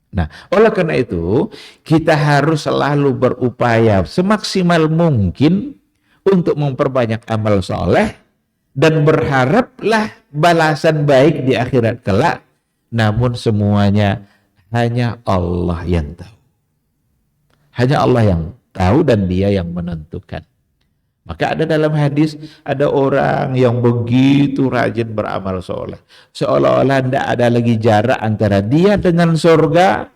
Nah, oleh karena itu kita harus selalu berupaya semaksimal mungkin untuk memperbanyak amal soleh dan berharaplah balasan baik di akhirat kelak. Namun semuanya hanya Allah yang tahu. Hanya Allah yang tahu dan Dia yang menentukan. Maka ada dalam hadis, ada orang yang begitu rajin beramal soleh. Seolah-olah tidak ada lagi jarak antara dia dengan surga,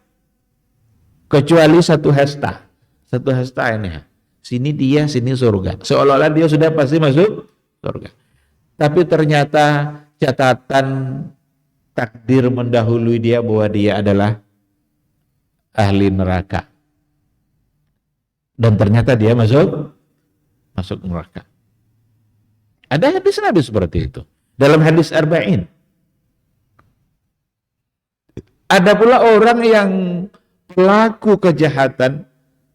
kecuali satu hasta. Satu hasta ini. Sini dia, sini surga. Seolah-olah dia sudah pasti masuk surga. Tapi ternyata catatan takdir mendahului dia bahwa dia adalah ahli neraka. Dan ternyata dia masuk neraka. Ada hadis Nabi seperti itu. Dalam hadis Arba'in. Ada pula orang yang pelaku kejahatan,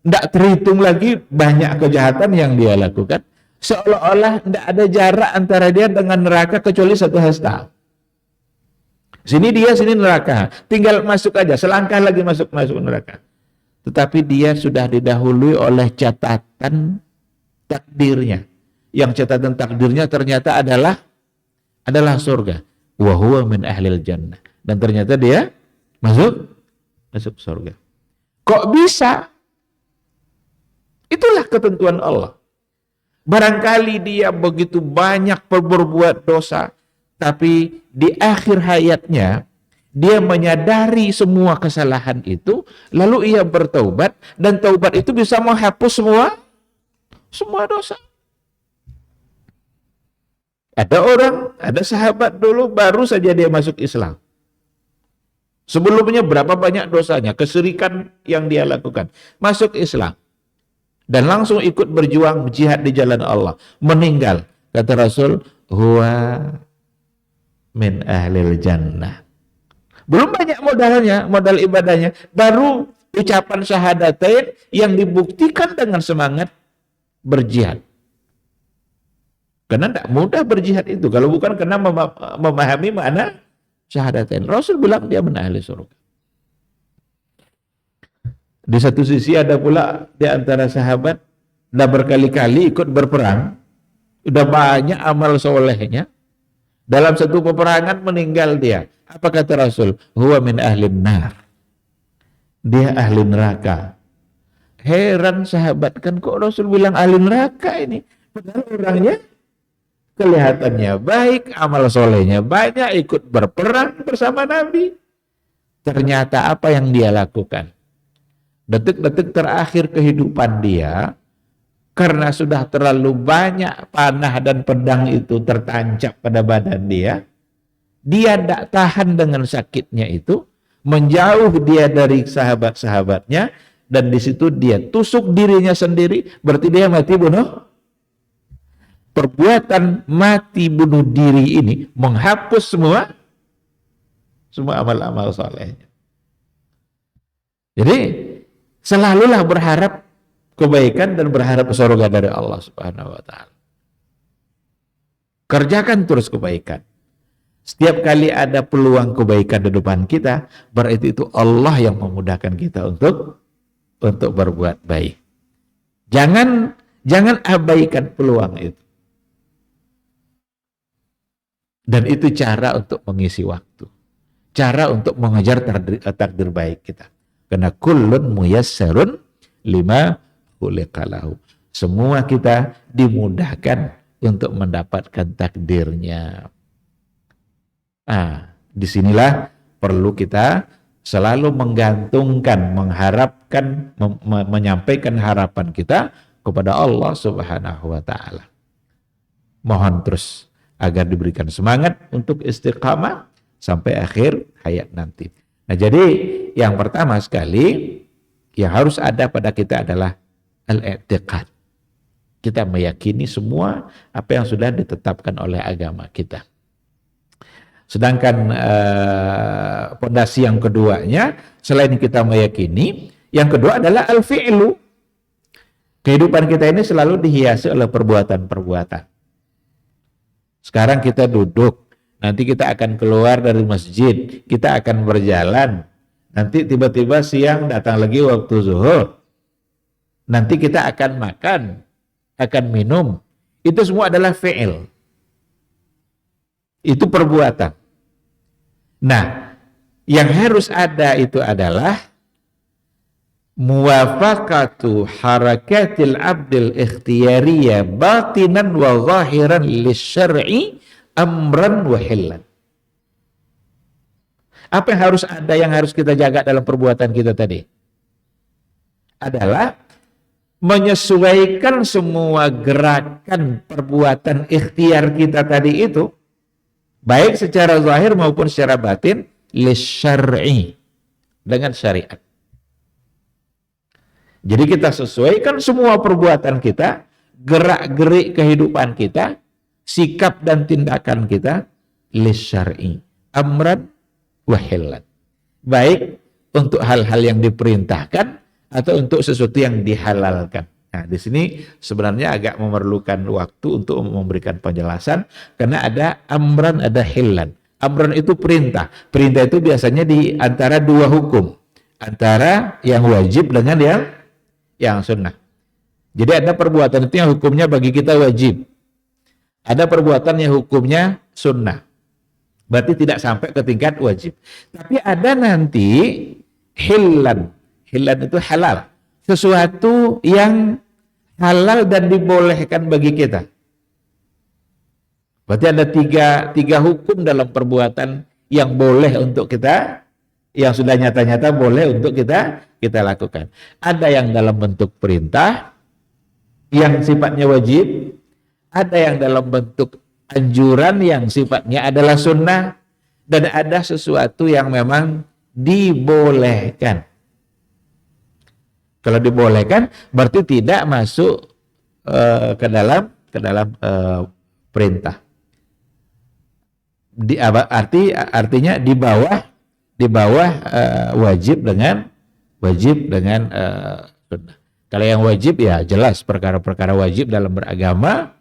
tidak terhitung lagi banyak kejahatan yang dia lakukan. Seolah-olah tidak ada jarak antara dia dengan neraka kecuali satu hasta. Sini dia, sini neraka. Tinggal masuk aja, selangkah lagi masuk neraka. Tetapi dia sudah didahului oleh catatan takdirnya. Yang catatan takdirnya ternyata adalah surga. Wa huwa min ahlil jannah. Dan ternyata dia masuk surga. Kok bisa? Itulah ketentuan Allah. Barangkali dia begitu banyak berbuat dosa, tapi di akhir hayatnya dia menyadari semua kesalahan itu, lalu ia bertaubat, dan taubat itu bisa menghapus semua dosa. Ada sahabat dulu baru saja dia masuk Islam. Sebelumnya berapa banyak dosanya, kesyirikan yang dia lakukan. Masuk Islam. Dan langsung ikut berjuang jihad di jalan Allah. Meninggal. Kata Rasul, huwa min ahlil jannah. Belum banyak modal ibadahnya. Baru ucapan syahadatain yang dibuktikan dengan semangat berjihad. Karena tidak mudah berjihad itu. Kalau bukan karena memahami makna syahadatain. Rasul bilang dia min ahli surga. Di satu sisi ada pula di antara sahabat sudah berkali-kali ikut berperang, sudah banyak amal solehnya. Dalam satu peperangan meninggal dia. Apa kata Rasul? Huwa min ahlin nar. dia ahli neraka. Heran sahabat, kan kok Rasul bilang ahli neraka ini? Padahal orangnya kelihatannya baik, amal solehnya banyak, ikut berperang bersama Nabi. Ternyata apa yang dia lakukan? Detik-detik terakhir kehidupan dia, karena sudah terlalu banyak panah dan pedang itu tertancap pada badan dia tidak tahan dengan sakitnya itu, menjauh dia dari sahabat-sahabatnya, dan di situ dia tusuk dirinya sendiri, berarti dia mati bunuh. Perbuatan mati bunuh diri ini menghapus semua amal-amal solehnya. Jadi selalulah berharap kebaikan dan berharap surga dari Allah Subhanahu wa taala. Kerjakan terus kebaikan. Setiap kali ada peluang kebaikan di depan kita, berarti itu Allah yang memudahkan kita untuk berbuat baik. Jangan abaikan peluang itu. Dan itu cara untuk mengisi waktu. Cara untuk mengejar takdir baik kita. Karena kullun muyassarun lima khuliqalahu. Semua kita dimudahkan untuk mendapatkan takdirnya. Disinilah perlu kita selalu menggantungkan, mengharapkan, menyampaikan harapan kita kepada Allah Subhanahu wa taala. Mohon terus agar diberikan semangat untuk istiqamah sampai akhir hayat nanti. Nah, jadi yang pertama sekali yang harus ada pada kita adalah al-i'tiqad. Kita meyakini semua apa yang sudah ditetapkan oleh agama kita. Sedangkan pondasi yang keduanya, selain kita meyakini, yang kedua adalah al-fi'lu. Kehidupan kita ini selalu dihiasi oleh perbuatan-perbuatan. Sekarang kita duduk, nanti kita akan keluar dari masjid, kita akan berjalan, nanti tiba-tiba siang datang lagi waktu zuhur, nanti kita akan makan, akan minum, itu semua adalah fi'il. Itu perbuatan. Nah, yang harus ada itu adalah muwafaqatu harakatil abdil ikhtiyariyah batinan wa zahiran lisyar'i amran wa hillan. Apa yang harus ada, yang harus kita jaga dalam perbuatan kita tadi? Adalah menyesuaikan semua gerakan perbuatan ikhtiar kita tadi itu, baik secara zahir maupun secara batin, lisyar'i, dengan syariat. Jadi kita sesuaikan semua perbuatan kita, gerak-gerik kehidupan kita, sikap dan tindakan kita, lisyar'i, amran wa hillan. Baik untuk hal-hal yang diperintahkan atau untuk sesuatu yang dihalalkan. Nah, di sini sebenarnya agak memerlukan waktu untuk memberikan penjelasan, karena ada amran, ada hillan. Amran itu perintah. Perintah itu biasanya di antara dua hukum, antara yang wajib dengan yang sunnah. Jadi ada perbuatan itu yang hukumnya bagi kita wajib, ada perbuatan yang hukumnya sunnah, berarti tidak sampai ke tingkat wajib. Tapi ada nanti hillan. Hillan itu halal, sesuatu yang halal dan dibolehkan bagi kita. Berarti ada tiga hukum dalam perbuatan yang boleh untuk kita, yang sudah nyata-nyata boleh untuk kita lakukan. Ada yang dalam bentuk perintah, yang sifatnya wajib, ada yang dalam bentuk anjuran yang sifatnya adalah sunnah, dan ada sesuatu yang memang dibolehkan. Kalau dibolehkan berarti tidak masuk ke dalam perintah. Artinya di bawah wajib dengan sunnah. Kalau yang wajib ya jelas perkara-perkara wajib dalam beragama,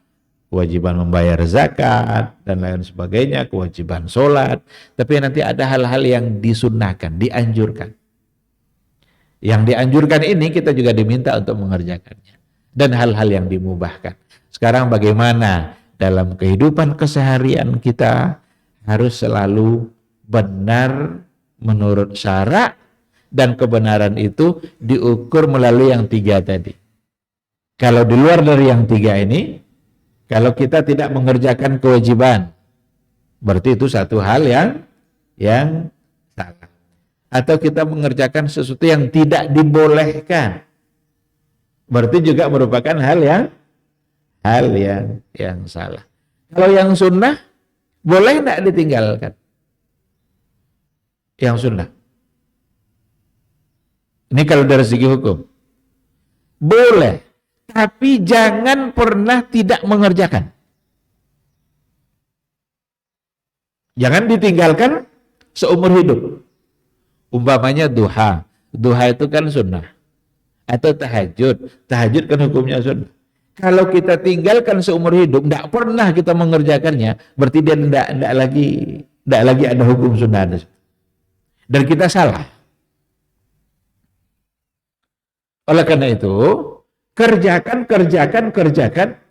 kewajiban membayar zakat dan lain sebagainya, kewajiban sholat. Tapi nanti ada hal-hal yang disunnahkan, dianjurkan. Yang dianjurkan ini kita juga diminta untuk mengerjakannya. Dan hal-hal yang dimubahkan. Sekarang bagaimana dalam kehidupan keseharian kita harus selalu benar menurut syara dan kebenaran itu diukur melalui yang 3 tadi. Kalau di luar dari yang 3 ini, kalau kita tidak mengerjakan kewajiban, berarti itu satu hal yang salah. Atau kita mengerjakan sesuatu yang tidak dibolehkan, berarti juga merupakan hal yang salah. Kalau yang sunnah, boleh tidak ditinggalkan? Yang sunnah. Ini kalau dari segi hukum. Boleh, tapi jangan pernah tidak mengerjakan. Jangan ditinggalkan seumur hidup. Umpamanya duha. Duha itu kan sunnah. Atau tahajud. Tahajud kan hukumnya sunnah. Kalau kita tinggalkan seumur hidup, tidak pernah kita mengerjakannya, berarti dia tidak lagi ada hukum sunnah. Dan kita salah. Oleh karena itu, kerjakan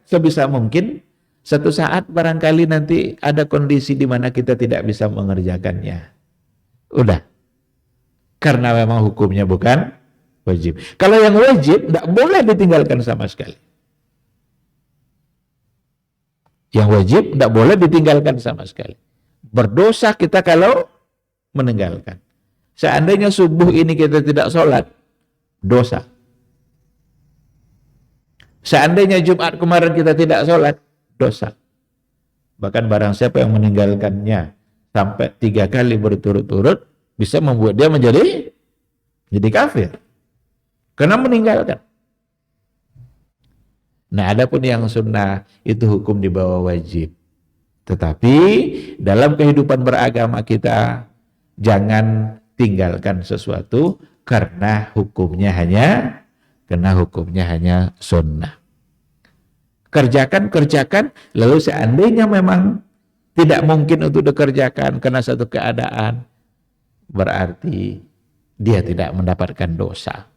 sebisa mungkin. Satu saat barangkali nanti ada kondisi di mana kita tidak bisa mengerjakannya. Udah. Karena memang hukumnya bukan wajib. Kalau yang wajib, tidak boleh ditinggalkan sama sekali. Yang wajib tidak boleh ditinggalkan sama sekali. Berdosa kita kalau meninggalkan. Seandainya subuh ini kita tidak sholat, dosa. Seandainya Jumat kemarin kita tidak sholat, dosa. Bahkan barang siapa yang meninggalkannya sampai 3 kali berturut-turut, bisa membuat dia menjadi kafir. Karena meninggalkan. Nah, adapun yang sunnah itu hukum di bawah wajib. Tetapi dalam kehidupan beragama kita, jangan tinggalkan sesuatu karena hukumnya hanya sunnah. Kerjakan, lalu seandainya memang tidak mungkin untuk dikerjakan karena satu keadaan, berarti dia tidak mendapatkan dosa.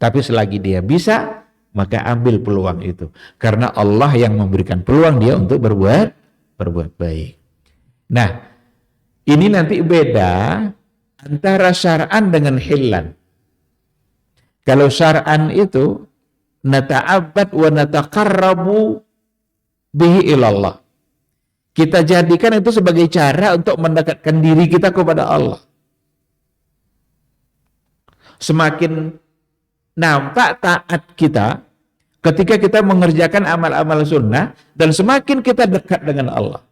Tapi selagi dia bisa, maka ambil peluang itu. Karena Allah yang memberikan peluang dia untuk berbuat baik. Nah, ini nanti beda antara syar'an dengan hillan. Kalau syar'an itu nata'abbad wa nataqarrabu bihi ilallah. Kita jadikan itu sebagai cara untuk mendekatkan diri kita kepada Allah. Semakin nampak taat kita ketika kita mengerjakan amal-amal sunnah, dan semakin kita dekat dengan Allah.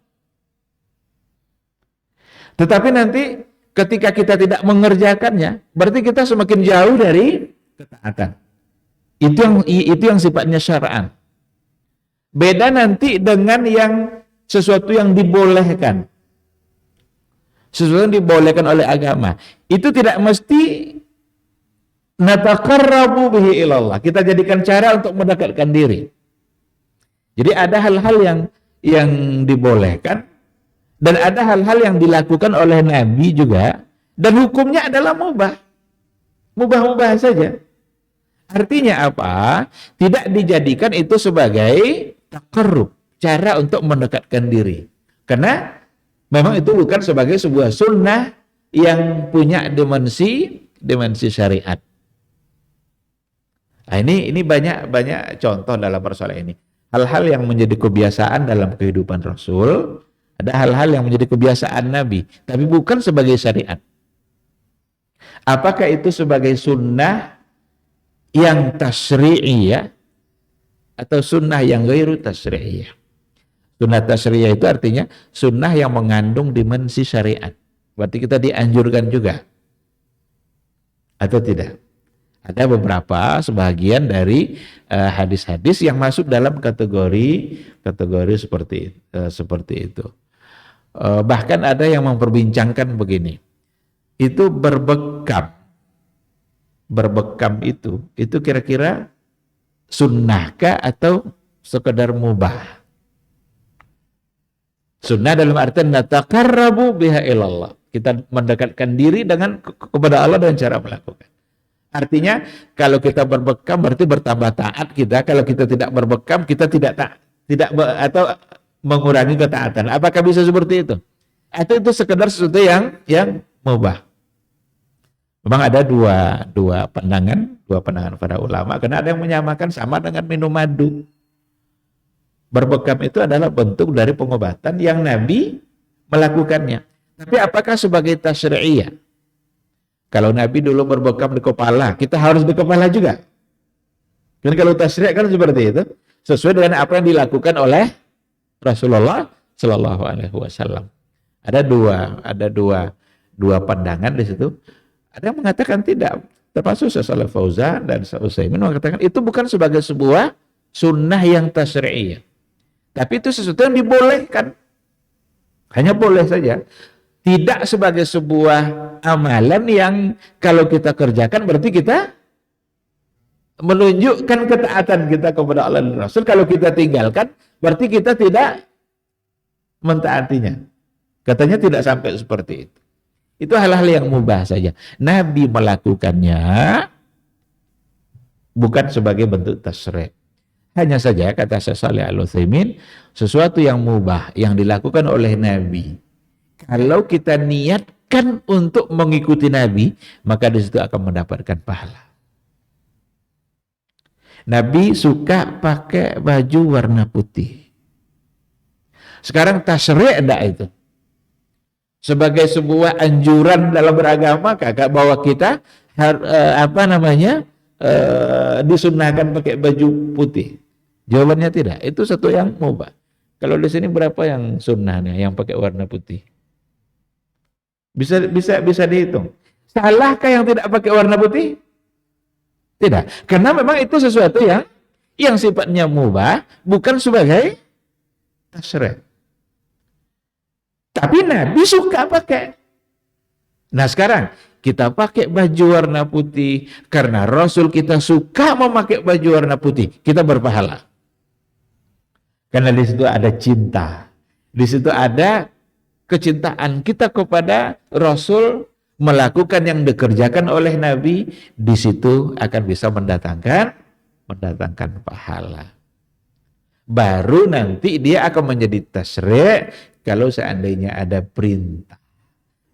Tetapi nanti ketika kita tidak mengerjakannya, berarti kita semakin jauh dari ketaatan. Itu yang sifatnya syar'an. Beda nanti dengan yang sesuatu yang dibolehkan. Sesuatu yang dibolehkan oleh agama. Itu tidak mesti nataqarrabu bihi ilallah. Kita jadikan cara untuk mendekatkan diri. Jadi ada hal-hal yang dibolehkan, dan ada hal-hal yang dilakukan oleh Nabi juga, dan hukumnya adalah mubah. Mubah-mubah saja. Artinya apa? Tidak dijadikan itu sebagai taqarrub, cara untuk mendekatkan diri. Karena memang itu bukan sebagai sebuah sunnah yang punya dimensi syariat. Nah, ini banyak contoh dalam persoalan ini. Hal-hal yang menjadi kebiasaan dalam kehidupan Rasul, ada hal-hal yang menjadi kebiasaan Nabi, tapi bukan sebagai syariat. Apakah itu sebagai sunnah yang tasyri'iyah atau sunnah yang ghairu tasyri'iyah? Sunnah tasyri'iyah itu artinya sunnah yang mengandung dimensi syariat. Berarti kita dianjurkan juga. Atau tidak? Ada beberapa sebagian dari hadis-hadis yang masuk dalam kategori seperti itu. Bahkan ada yang memperbincangkan begini. Itu berbekam itu kira-kira sunnahkah atau sekedar mubah? Sunnah dalam artian nataqarrabu biha ilallah. Kita mendekatkan diri kepada Allah dengan cara melakukan. Artinya kalau kita berbekam berarti bertambah taat kita. Kalau kita tidak berbekam, kita atau mengurangi ketaatan. Apakah bisa seperti itu? Atau itu sekedar sesuatu yang mubah? Memang ada dua pandangan para ulama, karena ada yang menyamakan sama dengan minum madu. Berbekam itu adalah bentuk dari pengobatan yang Nabi melakukannya. Tapi apakah sebagai tasyri'iyah? Kalau Nabi dulu berbekam di kepala, kita harus di kepala juga. Dan kalau tasyri' kan seperti itu, sesuai dengan apa yang dilakukan oleh Rasulullah Shallallahu Alaihi Wasallam. Ada dua pandangan di situ. Ada yang mengatakan tidak, termasuk Syaikh Fauzan dan Syaikh Utsaimin mengatakan itu bukan sebagai sebuah sunnah yang tasyri'iyah, tapi itu sesuatu yang dibolehkan, hanya boleh saja, tidak sebagai sebuah amalan yang kalau kita kerjakan berarti kita menunjukkan ketaatan kita kepada Allah dan Rasul. Kalau kita tinggalkan berarti kita tidak mentaatinya. Katanya tidak sampai seperti itu. Itu hal-hal yang mubah saja. Nabi melakukannya bukan sebagai bentuk tasyri'. Hanya saja kata Syekh Shalih Al-Utsaimin, sesuatu yang mubah yang dilakukan oleh Nabi, kalau kita niatkan untuk mengikuti Nabi, maka di situ akan mendapatkan pahala. Nabi suka pakai baju warna putih. Sekarang tasyri' enggak itu? Sebagai sebuah anjuran dalam beragama, kakak bahwa kita disunnahkan pakai baju putih. Jawabannya tidak. Itu satu yang mubah. Kalau di sini berapa yang sunnahnya yang pakai warna putih? Bisa dihitung. Salahkah yang tidak pakai warna putih? Tidak. Karena memang itu sesuatu yang sifatnya mubah, bukan sebagai tasyri'. Tapi Nabi suka pakai. Nah sekarang kita pakai baju warna putih karena Rasul kita suka memakai baju warna putih, kita berpahala. Karena di situ ada cinta, di situ ada kecintaan kita kepada Rasul, melakukan yang dikerjakan oleh Nabi, di situ akan bisa mendatangkan pahala. Baru nanti dia akan menjadi tasyri' kalau seandainya ada perintah.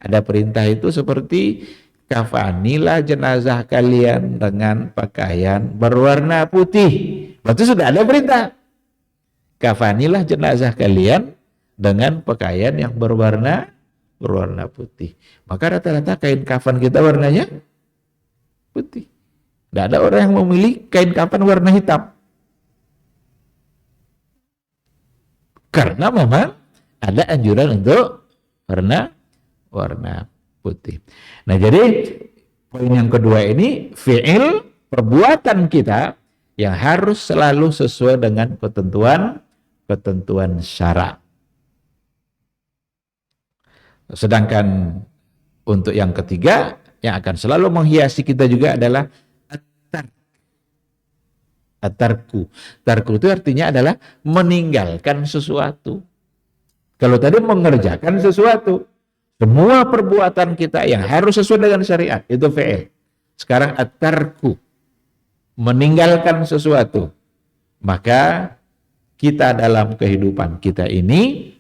Ada perintah itu seperti kafanilah jenazah kalian dengan pakaian berwarna putih. Berarti sudah ada perintah. Kafanilah jenazah kalian dengan pakaian yang berwarna putih. Maka rata-rata kain kafan kita warnanya putih. Tidak ada orang yang memilih kain kafan warna hitam. Karena memang ada anjuran untuk warna putih. Nah, jadi poin yang kedua ini fi'il, perbuatan kita yang harus selalu sesuai dengan ketentuan syara'. Sedangkan untuk yang ketiga yang akan selalu menghiasi kita juga adalah at-tarku. Tarku itu artinya adalah meninggalkan sesuatu. Kalau tadi mengerjakan sesuatu, semua perbuatan kita yang harus sesuai dengan syariat itu fi'il. Sekarang at-tarku, meninggalkan sesuatu. Maka kita dalam kehidupan kita ini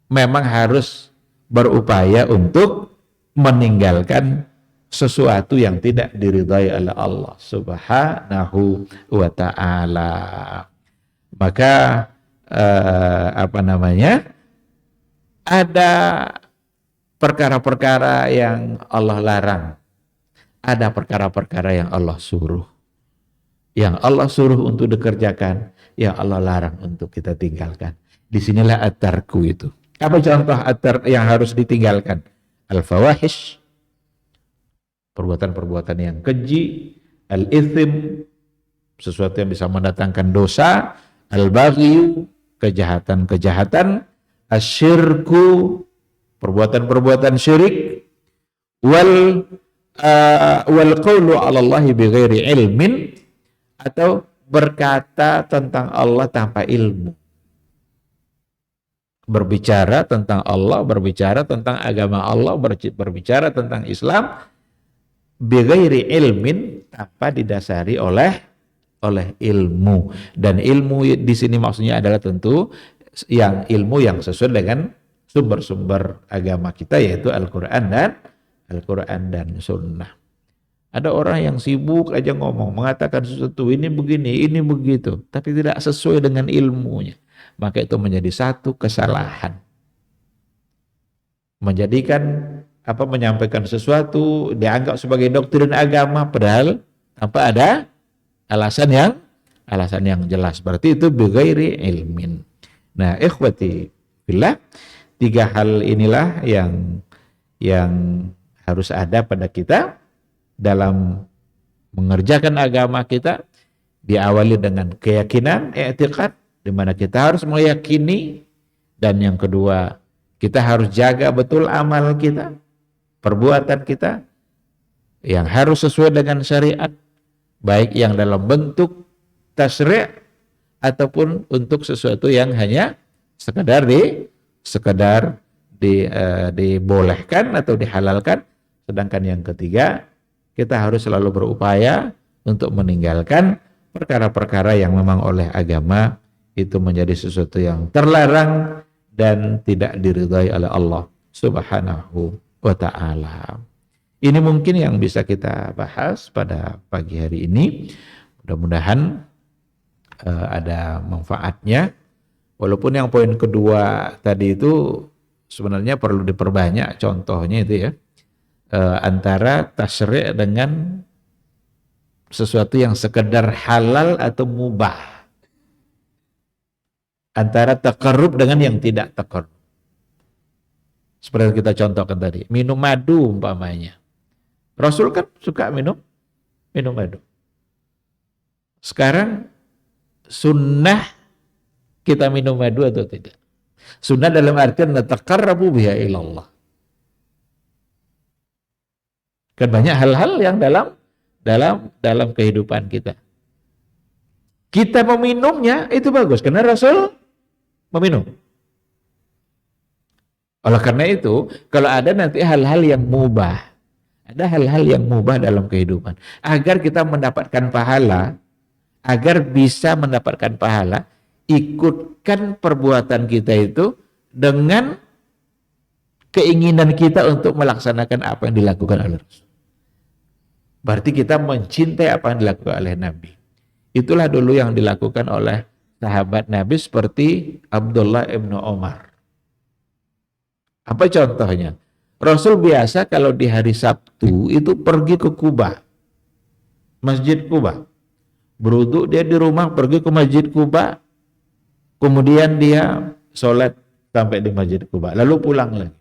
memang harus berupaya untuk meninggalkan sesuatu yang tidak diridhai oleh Allah Subhanahu wa ta'ala. Maka ada perkara-perkara yang Allah larang, ada perkara-perkara yang Allah suruh. Yang Allah suruh untuk dikerjakan, yang Allah larang untuk kita tinggalkan. Disinilah at-tarku itu. Apa contoh at-tark yang harus ditinggalkan? Al-fawahish, perbuatan-perbuatan yang keji. Al-ithim, sesuatu yang bisa mendatangkan dosa. Al-baghi, kejahatan-kejahatan. Asyirku, perbuatan-perbuatan syirik. Wal qawlu 'ala Allahi bighairi ilmin, atau berkata tentang Allah tanpa ilmu. Berbicara tentang Allah, berbicara tentang agama Allah, berbicara tentang Islam bighairi ilmin, tanpa didasari oleh ilmu. Dan ilmu di sini maksudnya adalah tentu yang ilmu yang sesuai dengan sumber-sumber agama kita, yaitu Al-Qur'an dan Sunnah. Ada orang yang sibuk aja ngomong, mengatakan sesuatu ini begini, ini begitu, tapi tidak sesuai dengan ilmunya. Maka itu menjadi satu kesalahan. Menjadikan menyampaikan sesuatu dianggap sebagai doktrin agama padahal tanpa ada alasan yang jelas. Berarti itu bighairi ilmin. Nah, ikhwati billah, 3 hal inilah yang harus ada pada kita dalam mengerjakan agama kita. Diawali dengan keyakinan, i'tiqad, di mana kita harus meyakini, dan yang kedua, kita harus jaga betul amal kita, perbuatan kita yang harus sesuai dengan syariat, baik yang dalam bentuk tasyri' ataupun untuk sesuatu yang hanya sekedar dibolehkan atau dihalalkan. Sedangkan yang ketiga, kita harus selalu berupaya untuk meninggalkan perkara-perkara yang memang oleh agama itu menjadi sesuatu yang terlarang dan tidak diridhai oleh Allah Subhanahu wa ta'ala. Ini mungkin yang bisa kita bahas pada pagi hari ini. Mudah-mudahan ada manfaatnya. Walaupun yang poin kedua tadi itu sebenarnya perlu diperbanyak contohnya itu ya. Antara tasyri' dengan sesuatu yang sekedar halal atau mubah. Antara taqarrub dengan yang tidak taqarrub. Seperti yang kita contohkan tadi, minum madu umpamanya. Rasul kan suka minum madu. Sekarang sunnah kita minum madu atau tidak? Sunnah dalam artian nataqarrabu biha ilallah. Kan banyak hal-hal yang dalam kehidupan kita. Kita meminumnya itu bagus karena Rasul meminum. Oleh karena itu, kalau ada nanti hal-hal yang mubah, ada hal-hal yang mubah dalam kehidupan, agar kita mendapatkan pahala, agar bisa mendapatkan pahala, ikutkan perbuatan kita itu dengan keinginan kita untuk melaksanakan apa yang dilakukan oleh Rasul. Berarti kita mencintai apa yang dilakukan oleh Nabi. Itulah dulu yang dilakukan oleh sahabat Nabi seperti Abdullah ibnu Umar. Apa contohnya? Rasul biasa kalau di hari Sabtu itu pergi ke Kuba, Masjid Kuba. Berwudu dia di rumah, pergi ke Masjid Kuba, kemudian dia sholat sampai di Masjid Kuba, lalu pulang lagi.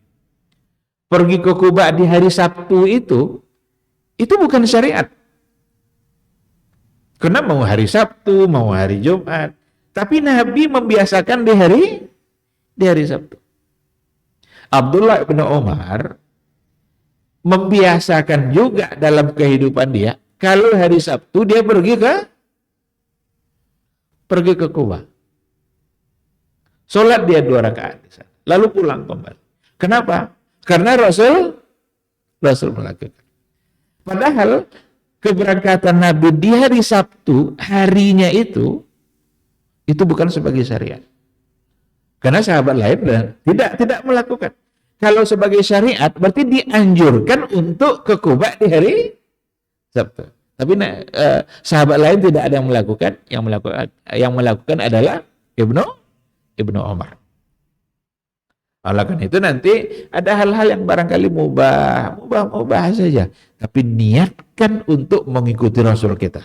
Pergi ke Kuba di hari Sabtu itu bukan syariat. Karena mau hari Sabtu, mau hari Jumat, tapi Nabi membiasakan di hari Sabtu. Abdullah bin Umar membiasakan juga dalam kehidupan dia, kalau hari Sabtu dia pergi ke Kuba. Sholat dia 2 rakaat di sana, lalu pulang kembali. Kenapa? Karena Rasul melakukan. Padahal keberangkatan Nabi di hari Sabtu, harinya itu bukan sebagai syariat. Karena sahabat lain tidak melakukan. Kalau sebagai syariat berarti dianjurkan untuk ke Kuba di hari Sabtu. Tapi sahabat lain tidak ada yang melakukan. Yang melakukan adalah Ibnu Umar. Oleh karena itu nanti ada hal-hal yang barangkali mubah saja. Tapi niatkan untuk mengikuti Rasul kita.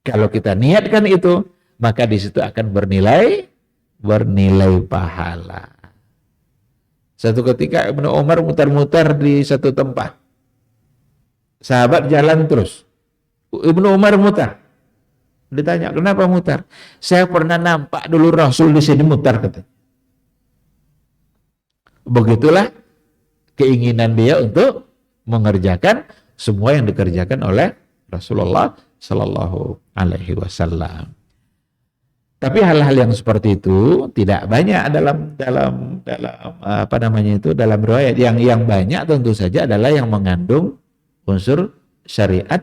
Kalau kita niatkan itu, maka di situ akan bernilai pahala. Satu ketika Ibnu Umar mutar-mutar di satu tempat. Sahabat jalan terus. Ibnu Umar mutar. Ditanya, kenapa mutar? Saya pernah nampak dulu Rasul di sini mutar, katanya. Begitulah keinginan dia untuk mengerjakan semua yang dikerjakan oleh Rasulullah Sallallahu Alaihi Wasallam. Tapi hal-hal yang seperti itu tidak banyak dalam dalam riwayat. Yang banyak tentu saja adalah yang mengandung unsur syariat,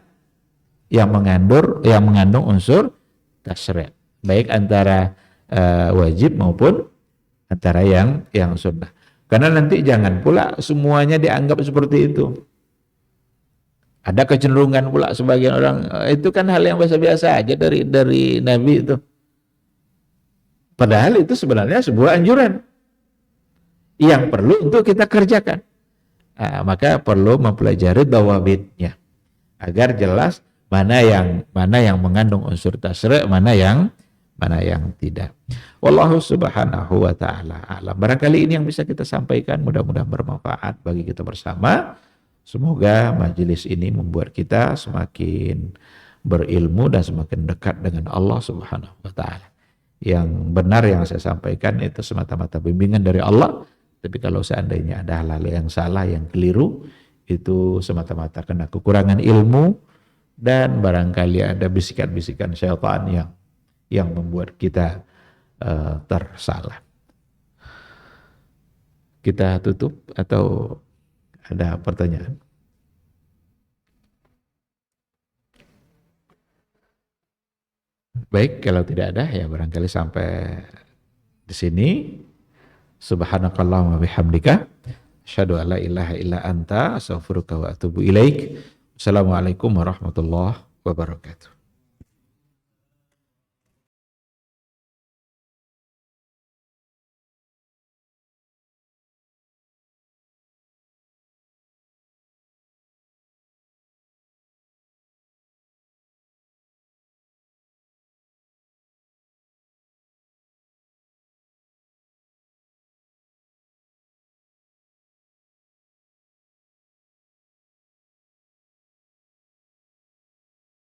yang mengandung unsur tasyri', baik antara wajib maupun antara yang sunnah. Karena nanti jangan pula semuanya dianggap seperti itu. Ada kecenderungan pula sebagian orang, itu kan hal yang biasa-biasa aja dari Nabi itu. Padahal itu sebenarnya sebuah anjuran yang perlu untuk kita kerjakan. Nah, maka perlu mempelajari dawabitnya agar jelas mana yang mengandung unsur tasyri', mana yang tidak. Wallahu subhanahu wa ta'ala a'lam. Barangkali ini yang bisa kita sampaikan, mudah-mudahan bermanfaat bagi kita bersama. Semoga majelis ini membuat kita semakin berilmu dan semakin dekat dengan Allah subhanahu wa ta'ala. Yang benar yang saya sampaikan itu semata-mata bimbingan dari Allah. Tapi kalau seandainya ada hal-hal yang salah, yang keliru, itu semata-mata kena kekurangan ilmu dan barangkali ada bisikan-bisikan syaitan yang membuat kita tersalah. Kita tutup atau ada pertanyaan? Baik, kalau tidak ada ya barangkali sampai di sini. Subhanakallahumma bihamdika asyhadu an la ilaha illa anta astaghfiruka wa atubu ilaik. Assalamualaikum warahmatullahi wabarakatuh.